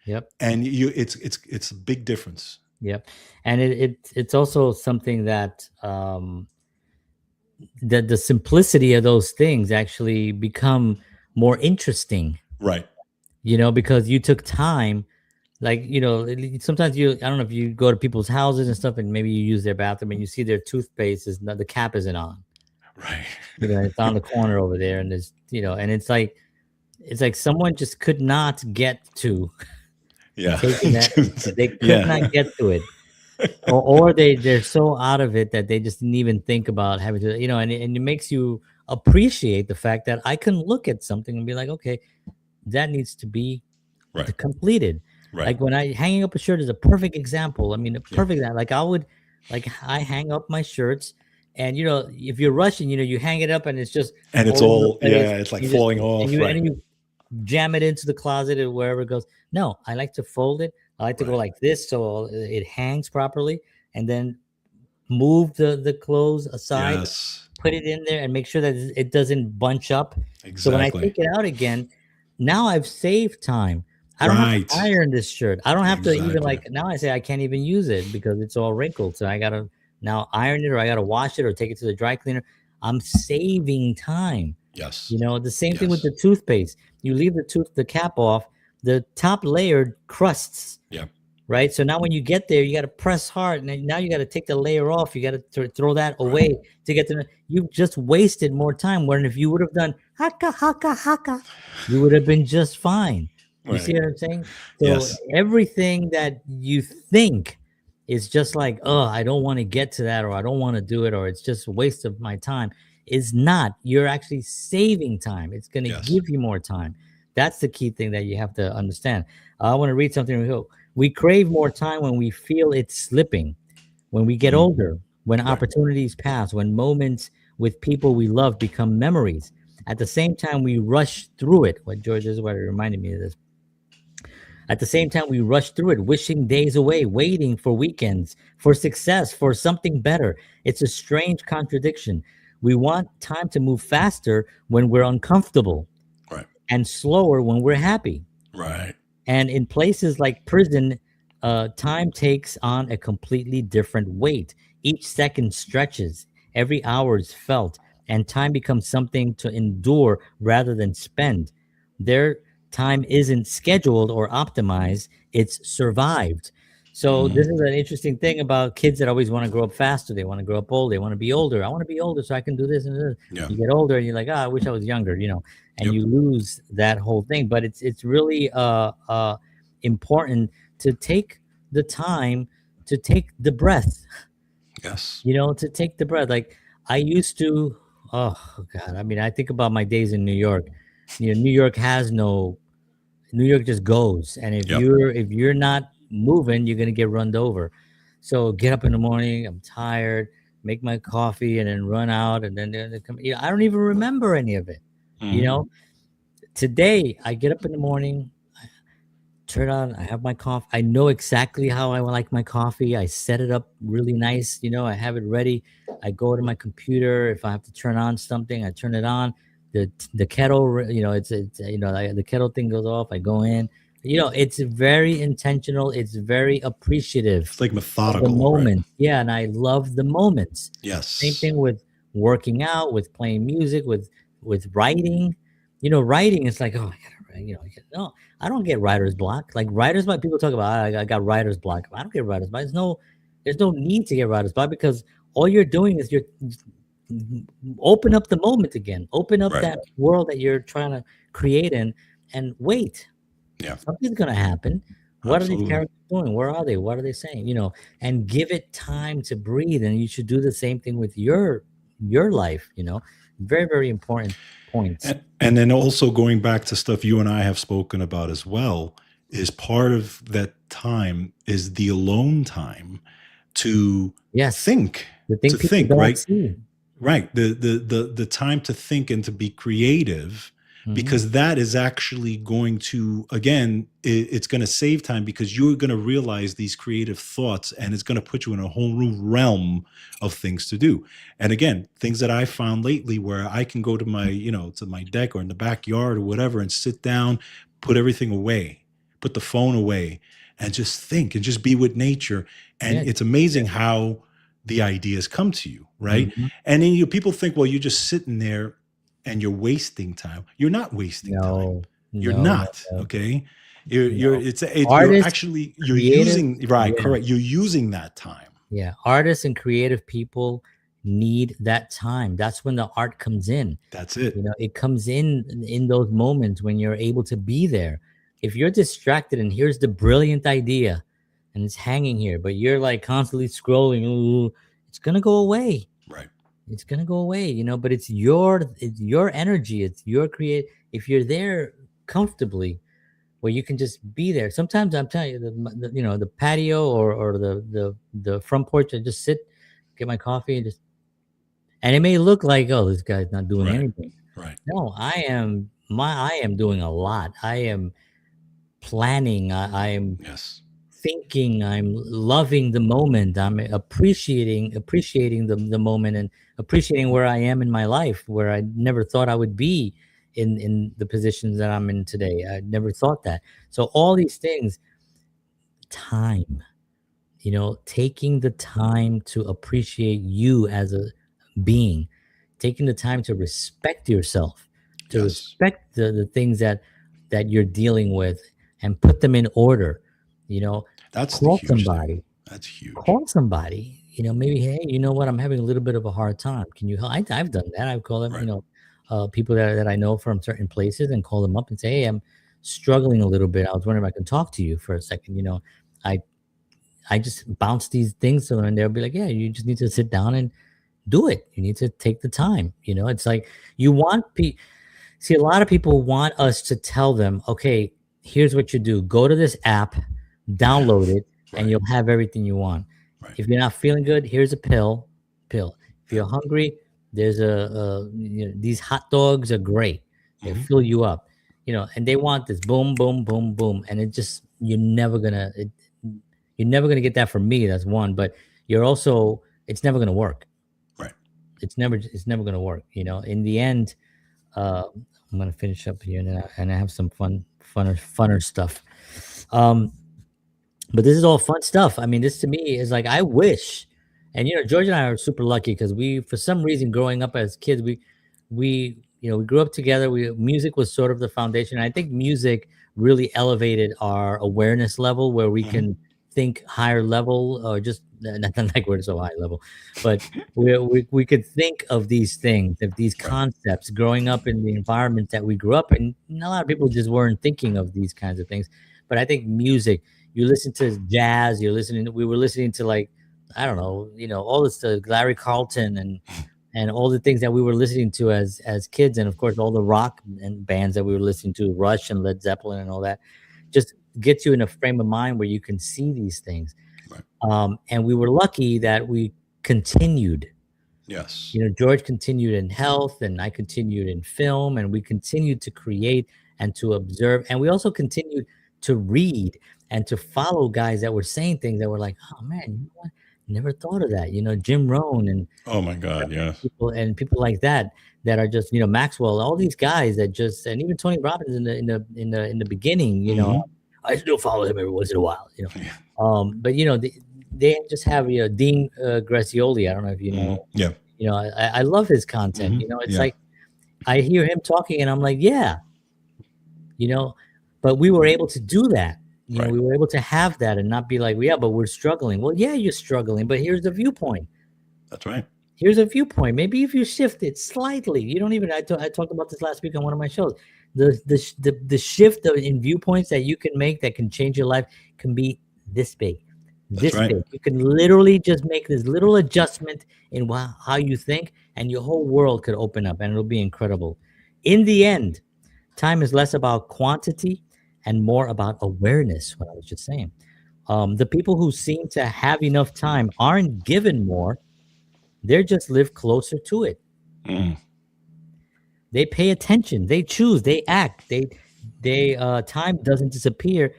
Yep. And it's a big difference. Yep. And it's also something that the simplicity of those things actually become more interesting. Right. Because you took time. Like, sometimes I don't know if you go to people's houses and stuff and maybe you use their bathroom and you see their toothpaste the cap isn't on. Right. It's on the corner over there, and there's, and it's like someone just could not get to. Yeah. They could not get to it. Or they're so out of it that they just didn't even think about having to, and it makes you appreciate the fact that I can look at something and be like, okay, that needs to be completed. Right. Like when hanging up a shirt is a perfect example. I mean, like I hang up my shirts And if you're rushing, you hang it up and it's just And it's all over the all, place. yeah, it's like You just falling off. and Right. you jam it into the closet or wherever it goes. No, I like to fold it. I like to go Right. like this so it hangs properly, and then move the clothes aside, Yes. put it in there, and make sure that it doesn't bunch up. So when I Exactly. take it out again, now I've saved time. I don't have to Right. iron this shirt. I don't have to even, Exactly. like, now I say I can't even use it because it's all wrinkled. So I gotta now iron it, or I gotta wash it, or take it to the dry cleaner. I'm saving time. Yes. The same thing with Yes. the toothpaste. You leave the cap off, the top layer crusts, Yeah. right? So now when you get there, you got to press hard, and then now you got to take the layer off. You got to throw that Right. away to get to. You've just wasted more time. Where if you would have done haka haka haka, you would have been just fine. You see Right. what I'm saying? So Yes. everything that you think is just like, oh, I don't want to get to that, or I don't want to do it, or it's just a waste of my time, is not. You're actually saving time. It's going to Yes. give you more time. That's the key thing that you have to understand. I want to read something real. We crave more time when we feel it's slipping, when we get Mhm. older, when Right. opportunities pass, when moments with people we love become memories. At the same time, we rush through it. What George is what it reminded me of this. At the same time, we rush through it, wishing days away, waiting for weekends, for success, for something better. It's a strange contradiction. We want time to move faster when we're uncomfortable Right. and slower when we're happy. Right. And in places like prison, time takes on a completely different weight. Each second stretches, every hour is felt, and time becomes something to endure rather than spend. Their time isn't scheduled or optimized, it's survived. So, Hmm. this is an interesting thing about kids that always want to grow up faster. They want to grow up old. They want to be older. I want to be older so I can do this and this. Yeah. You get older and you're like, I wish I was younger. And Yep. you lose that whole thing. But it's really important to take the time to take the breath. Yes. To take the breath. Like I used to. Oh God! I mean, I think about my days in New York. New York has no. New York just goes, and if Yep. you're not moving, you're gonna get run over. So get up in the morning. I'm tired. Make my coffee and then run out, and then come. I don't even remember any of it. You Hmm. know, today I get up in the morning, turn on, I have my coffee. I know exactly how I like my coffee. I set it up really nice. I have it ready. I go to my computer. If I have to turn on something, I turn it on. The kettle, it's the kettle thing goes off. I go in. It's very intentional. It's very appreciative It's like of the methodical, right? moment. Yeah, and I love the moments. Same Yes. thing with working out, with playing music, with writing. Writing is like, oh, I gotta write. No, I don't get writer's block. Like writer's block, people talk about, I got writer's block. I don't get writer's block. There's no need to get writer's block because all you're doing is you're open up the moment again. Open up Right. that world that you're trying to create in, and wait. Yeah. Something's gonna happen. What are these Absolutely. characters doing? Where are they? What are they saying? And give it time to breathe. And you should do the same thing with your life. Very, very important points. And then also going back to stuff you and I have spoken about as well, is part of that time is the alone time to Yes, think, the thing people don't right? see. Right. The time to think and to be creative, Mhm. because that is actually going to, again, it's going to save time because you're going to realize these creative thoughts and it's going to put you in a whole new realm of things to do. And again, things that I found lately where I can go to to my deck or in the backyard or whatever and sit down, put everything away, put the phone away and just think and just be with nature. And Yeah. it's amazing how the ideas come to you, right? Mhm. And then people think, well, you're just sitting there and you're wasting time. You're not wasting time. No, You're no, no, not, no, okay? You're no. it's you're Artists, actually you're creative, using, right, yeah, correct. You're using that time. yeah. Artists and creative people need that time. That's when the art comes in. That's it. It comes in those moments when you're able to be there. If you're distracted and here's the brilliant idea and it's hanging here, but you're like constantly scrolling, ooh, it's gonna go away. Right. It's gonna go away, but it's your energy, it's your create. If you're there comfortably, where you can just be there. Sometimes I'm telling you, the patio or the front porch, I just sit, get my coffee, and just And it may look like, oh, this guy's not doing Right. anything. Right. No, I am doing a lot. I am planning. I am Yes. thinking. I'm loving the moment. I'm appreciating the moment, and appreciating where I am in my life, where I never thought I would be in the positions that I'm in today. I never thought that. So all these things, time, taking the time to appreciate you as a being, taking the time to respect yourself, to Yes. respect the things that you're dealing with, and put them in order. you know That's the Call huge thing. somebody, That's huge. call somebody. Maybe, hey, you know what, I'm having a little bit of a hard time, can you help? I've done that. I've called them, Right. people that I know from certain places, and call them up and say, hey, I'm struggling a little bit, I was wondering if I can talk to you for a second. I I just bounce these things to them, and they'll be like, yeah, you just need to sit down and do it. You need to take the time. It's like, you want see, a lot of people want us to tell them, okay, here's what you do. Go to this app, download it, and Right. you'll have everything you want. Right. If you're not feeling good, here's a pill. If Yeah. you're hungry, there's these hot dogs are great. They Hmm. fill you up, and they want this boom, boom, boom, boom. And it just, you're never gonna get that from me. That's one. But you're also, it's never gonna work. Right. It's never gonna work. In the end, uh, I'm gonna finish up here, and I have some funner stuff. Um, but this is all fun stuff. I mean, this to me is like, I wish, and George and I are super lucky because we, for some reason, growing up as kids, we grew up together. Music was sort of the foundation. I think music really elevated our awareness level, where we Hmm. can think higher level, or just not like we're so high level, but we could think of these things, of these Right. concepts, growing up in the environment that we grew up in. And a lot of people just weren't thinking of these kinds of things. But I think music, you listen to jazz, we were listening to, like, I don't know, all this, Larry Carlton, and all the things that we were listening to as kids, and of course all the rock and bands that we were listening to, Rush and Led Zeppelin and all that, just gets you in a frame of mind where you can see these things. Right. And we were lucky that we continued. Yes. George continued in health, and I continued in film, and we continued to create and to observe. And we also continued to read and to follow guys that were saying things that were like, oh man, you know what? Never thought of that. Jim Rohn, and Oh my God. Yes. people like that are just, Maxwell, all these guys that just, and even Tony Robbins in the beginning, Hmm. I still follow him every once in a while. Yeah. But they just have, Dean Gracioli. I don't know if you Hmm. know. Yeah. I love his content. Hmm. It's Yeah. like, I hear him talking, and I'm like, yeah, you know, but we were able to do that. Right. We were able to have that and not be like, well, yeah, but we're struggling. Well, yeah, you're struggling, but here's the viewpoint. That's right. Here's a viewpoint. Maybe if you shift it slightly, you don't even. I talked about this last week on one of my shows. The shift in viewpoints that you can make that can change your life can be this big, That's this right. big. You can literally just make this little adjustment in how you think, and your whole world could open up, and it'll be incredible. In the end, time is less about quantity and more about awareness. What I was just saying. The people who seem to have enough time aren't given more, they just live closer to it. Mm. They pay attention. They choose. They act. Time doesn't disappear.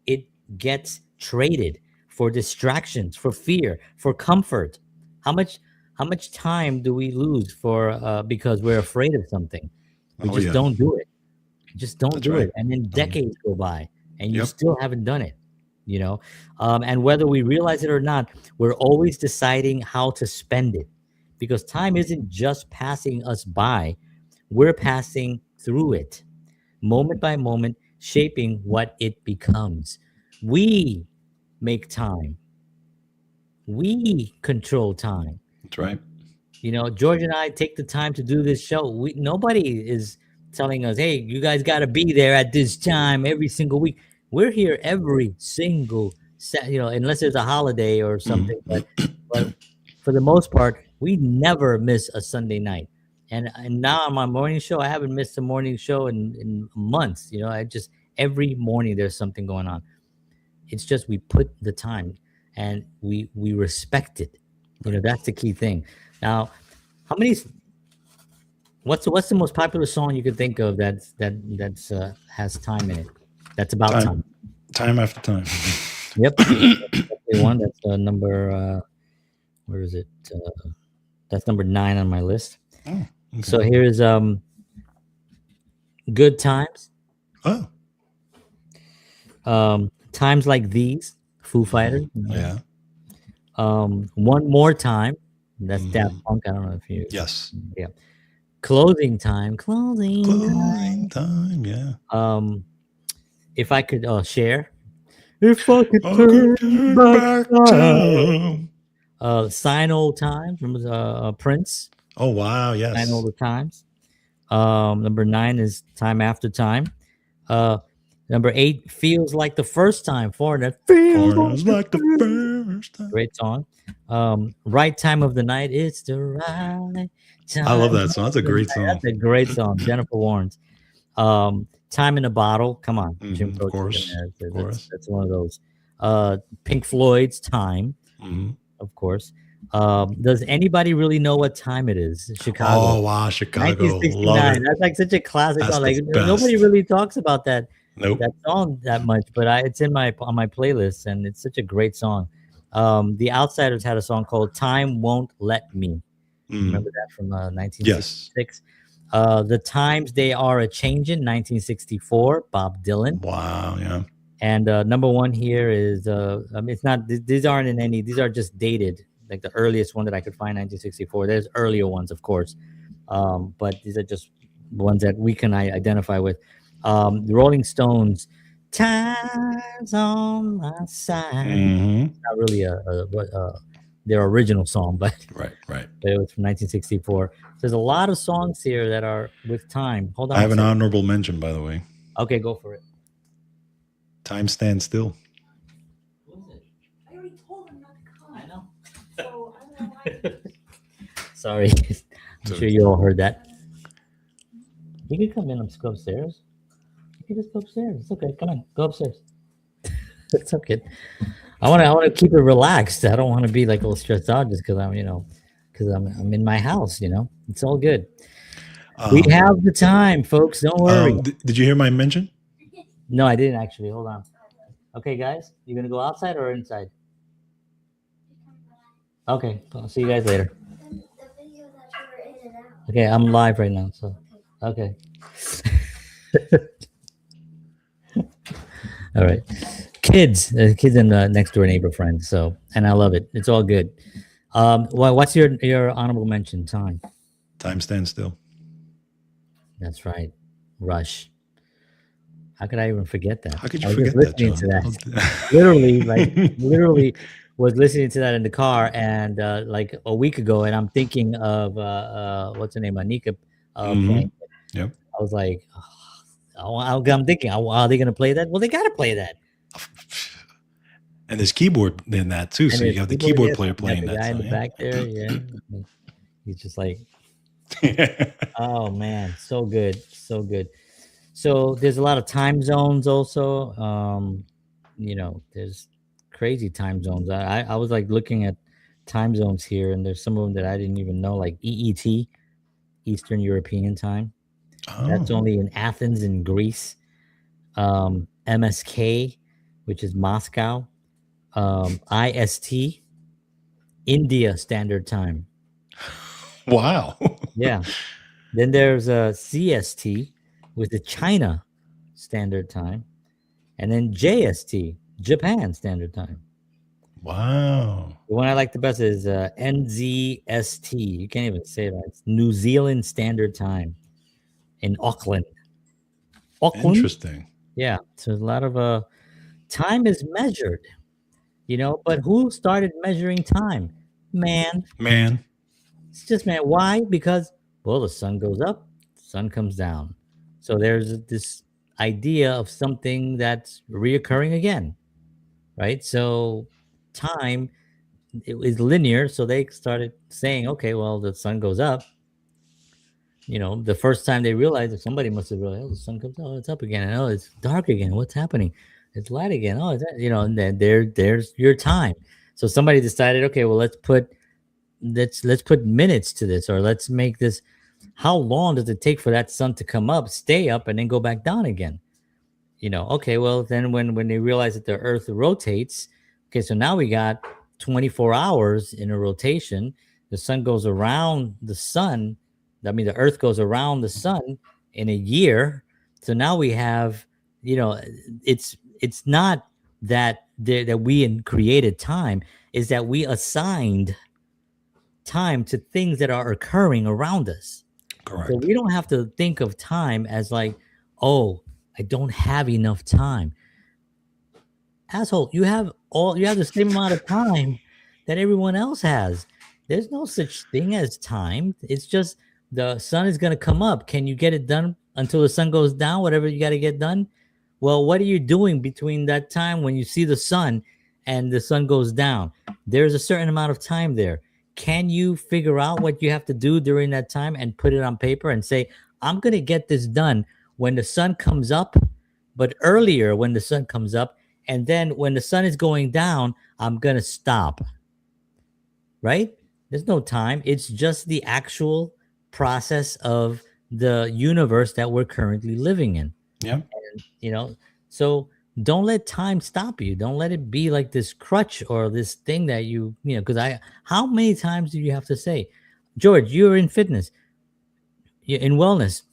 It gets traded for distractions, for fear, for comfort. How much how much time do we lose for because we're afraid of something? We Oh just yeah. don't do it. Just don't That's do right. it. And then Um, decades go by, and you yep. still haven't done it. And whether we realize it or not, we're always deciding how to spend it, because time isn't just passing us by, we're passing through it, moment by moment, shaping what it becomes. We make time, we control time. That's right. George and I take the time to do this show. Nobody is telling us, "Hey, you guys got to be there at this time every single week." We're here every single, unless there's a holiday or something. Hmm. But for the most part, we never miss a Sunday night. And now on my morning show, I haven't missed a morning show in months. I just, every morning there's something going on. It's just, we put the time, and we respect it. Right. That's the key thing. Now, How many? What's the most popular song you could think of that's has time in it? That's about Time, time. time after time. Yep, that's the one. That's number. Where is it? That's number 9 on my list. Oh, So okay. here's "Good Times." Oh, Times like these, Foo Fighters. yeah. One more time. That's Daft Hmm. Punk. I don't know if you. Yes. Yeah. Closing time. Closing Closing time. time. Yeah. Um, if I could share. If I could I could turn turn back back time. time. Sign old times from Prince. Oh wow. Sign Yes. old times. Number 9 is Time After Time. Uh, Number 8 feels like the first time. For that feels like Foreigners the like the first. first time. Great song. Right time of the night. It's the right I time love that song. of That's a the great night. song. That's a great song. Jennifer Warnes. Time in a Bottle. Come on, Jim Of Croce is in course. there. Of That's course. that's one of those. Pink Floyd's Time, Hmm. of course. Does anybody really know what time it is? Chicago, Oh wow, Chicago. Love 1969. it. That's like such a classic That's song. the Like nobody best. really talks about that Nope. song that much, but it's in my on my playlist, and it's such a great song. The Outsiders had a song called "Time Won't Let Me." Mm. Remember that from Yes. 1966. The Times They Are a Changin', 1964, Bob Dylan. Wow. Yeah. And number 1 here is it's not these aren't in any, these are just dated. Like the earliest one that I could find, 1964. There's earlier ones, of course, but these are just ones that we can identify with. The Rolling Stones, "Time's on my side." Hmm. Not really their original song, but Right. Right. it was from 1964. So there's a lot of songs here that are with time. Hold I on a have an second. honorable mention, by the way. Okay, go for it. Time stands still. Who is it? I already told him not to come. I know. So I don't know why. Sorry. I'm So, sure you all heard that. You can come in and go upstairs. You can just go upstairs. It's okay. Come on, go upstairs. It's okay. I want to keep it relaxed. I don't want to be like all stressed out just because I'm in my house. It's all good. We um, have the time, folks. Don't worry. did you hear my mention? No, I didn't actually. Hold on. Okay, guys, you gonna go outside or inside? Okay, I'll see you guys later. Okay, I'm live right now, so okay. All right, kids and next door neighbor friends. So, and I love it. It's all good. What's your honorable mention? Time. Time stands still. That's right. Rush. How could I even forget that? How could you I was just forget that, listening to John? that. Literally, like literally, was listening to that in the car, and like a week ago, and I'm thinking of what's her name, Anika, Hmm. playing. Yep. I was like, I'm thinking, are they gonna play that? Well, they gotta play that. And there's keyboard in that too, And so there's you have the keyboard, keyboard yes, player you got playing the that. guy in So the back there, yeah. He's just like, yeah. oh man, so good, so good. So there's a lot of time zones also. There's crazy time zones. I was like looking at time zones here, and there's some of them that I didn't even know, like EET, Eastern European Time. That's Oh, only in Athens in Greece. MSK, which is Moscow. IST, India Standard Time. wow. Yeah. Then there's a CST, with the China Standard Time, and then JST, Japan Standard Time. Wow. The one I like the best is NZST. You can't even say that. It's New Zealand Standard Time in Auckland. Auckland? Interesting. Yeah. So a lot of time is measured, but who started measuring time? Man. Man. It's just man. Why? Because, well, the sun goes up, sun comes down. So there's this idea of something that's reoccurring again, right? So time it is linear. So they started saying, okay, well, the sun goes up. The first time they realized, that somebody must have realized, oh, the sun comes up, oh, it's up again, and oh, it's dark again. What's happening? It's light again. Oh, and then there's your time. So somebody decided, okay, well, let's put let's put minutes to this, or let's make this. How long does it take for that sun to come up, stay up, and then go back down again? Okay, well, then when they realize that the earth rotates, okay, so now we got 24 hours in a rotation. The sun goes around the sun. I mean, the earth goes around the sun in a year. So now we have, you know it's not that we created time, is that we assigned time to things that are occurring around us. So Correct. we don't have to think of time as like, oh, I don't have enough time. Asshole, you have the same amount of time that everyone else has. There's no such thing as time. It's just the sun is going to come up. Can you get it done until the sun goes down, whatever you got to get done? Well, what are you doing between that time when you see the sun and the sun goes down? There's a certain amount of time there. Can you figure out what you have to do during that time and put it on paper and say, I'm going to get this done when the sun comes up, but earlier when the sun comes up, and then when the sun is going down, I'm going to stop, right? There's no time. It's just the actual process of the universe that we're currently living in, Yeah. you know? So don't let time stop you. Don't let it be like this crutch or this thing that because how many times do you have to say, George, you're in fitness, you're in wellness.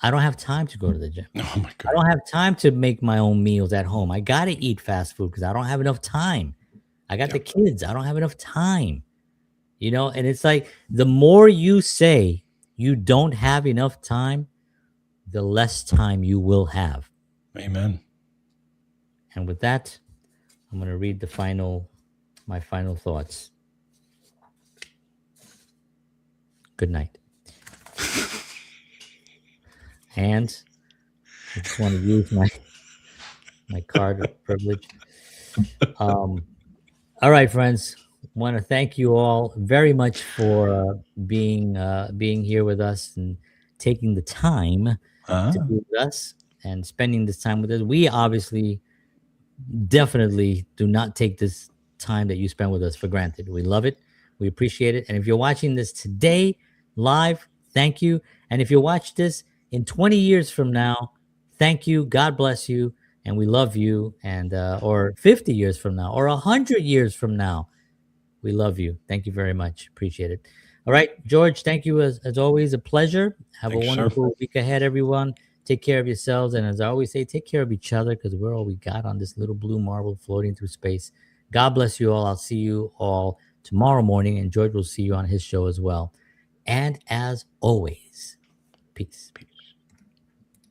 I don't have time to go to the gym. Oh my I God. don't have time to make my own meals at home. I got to eat fast food because I don't have enough time. I got the Yep. kids. I don't have enough time. And it's like the more you say you don't have enough time, the less time you will have. Amen. And with that, I'm going to read my final thoughts. Good night. And I just want to use my card of privilege. All right, friends. Want to thank you all very much for being here with us and taking the time to Ah, be with us and spending this time with us. We obviously definitely do not take this time that you spend with us for granted. We love it. We appreciate it. And if you're watching this today live, thank you. And if you watch this in 20 years from now, thank you. God bless you. And we love you. And or 50 years from now, or 100 years from now, we love you. Thank you very much. Appreciate it. All right, George, thank you as always. A pleasure. Have a thank you, sir. wonderful week ahead, everyone. Take care of yourselves. And as I always say, take care of each other because we're all we got on this little blue marble floating through space. God bless you all. I'll see you all tomorrow morning. And George will see you on his show as well. And as always, peace.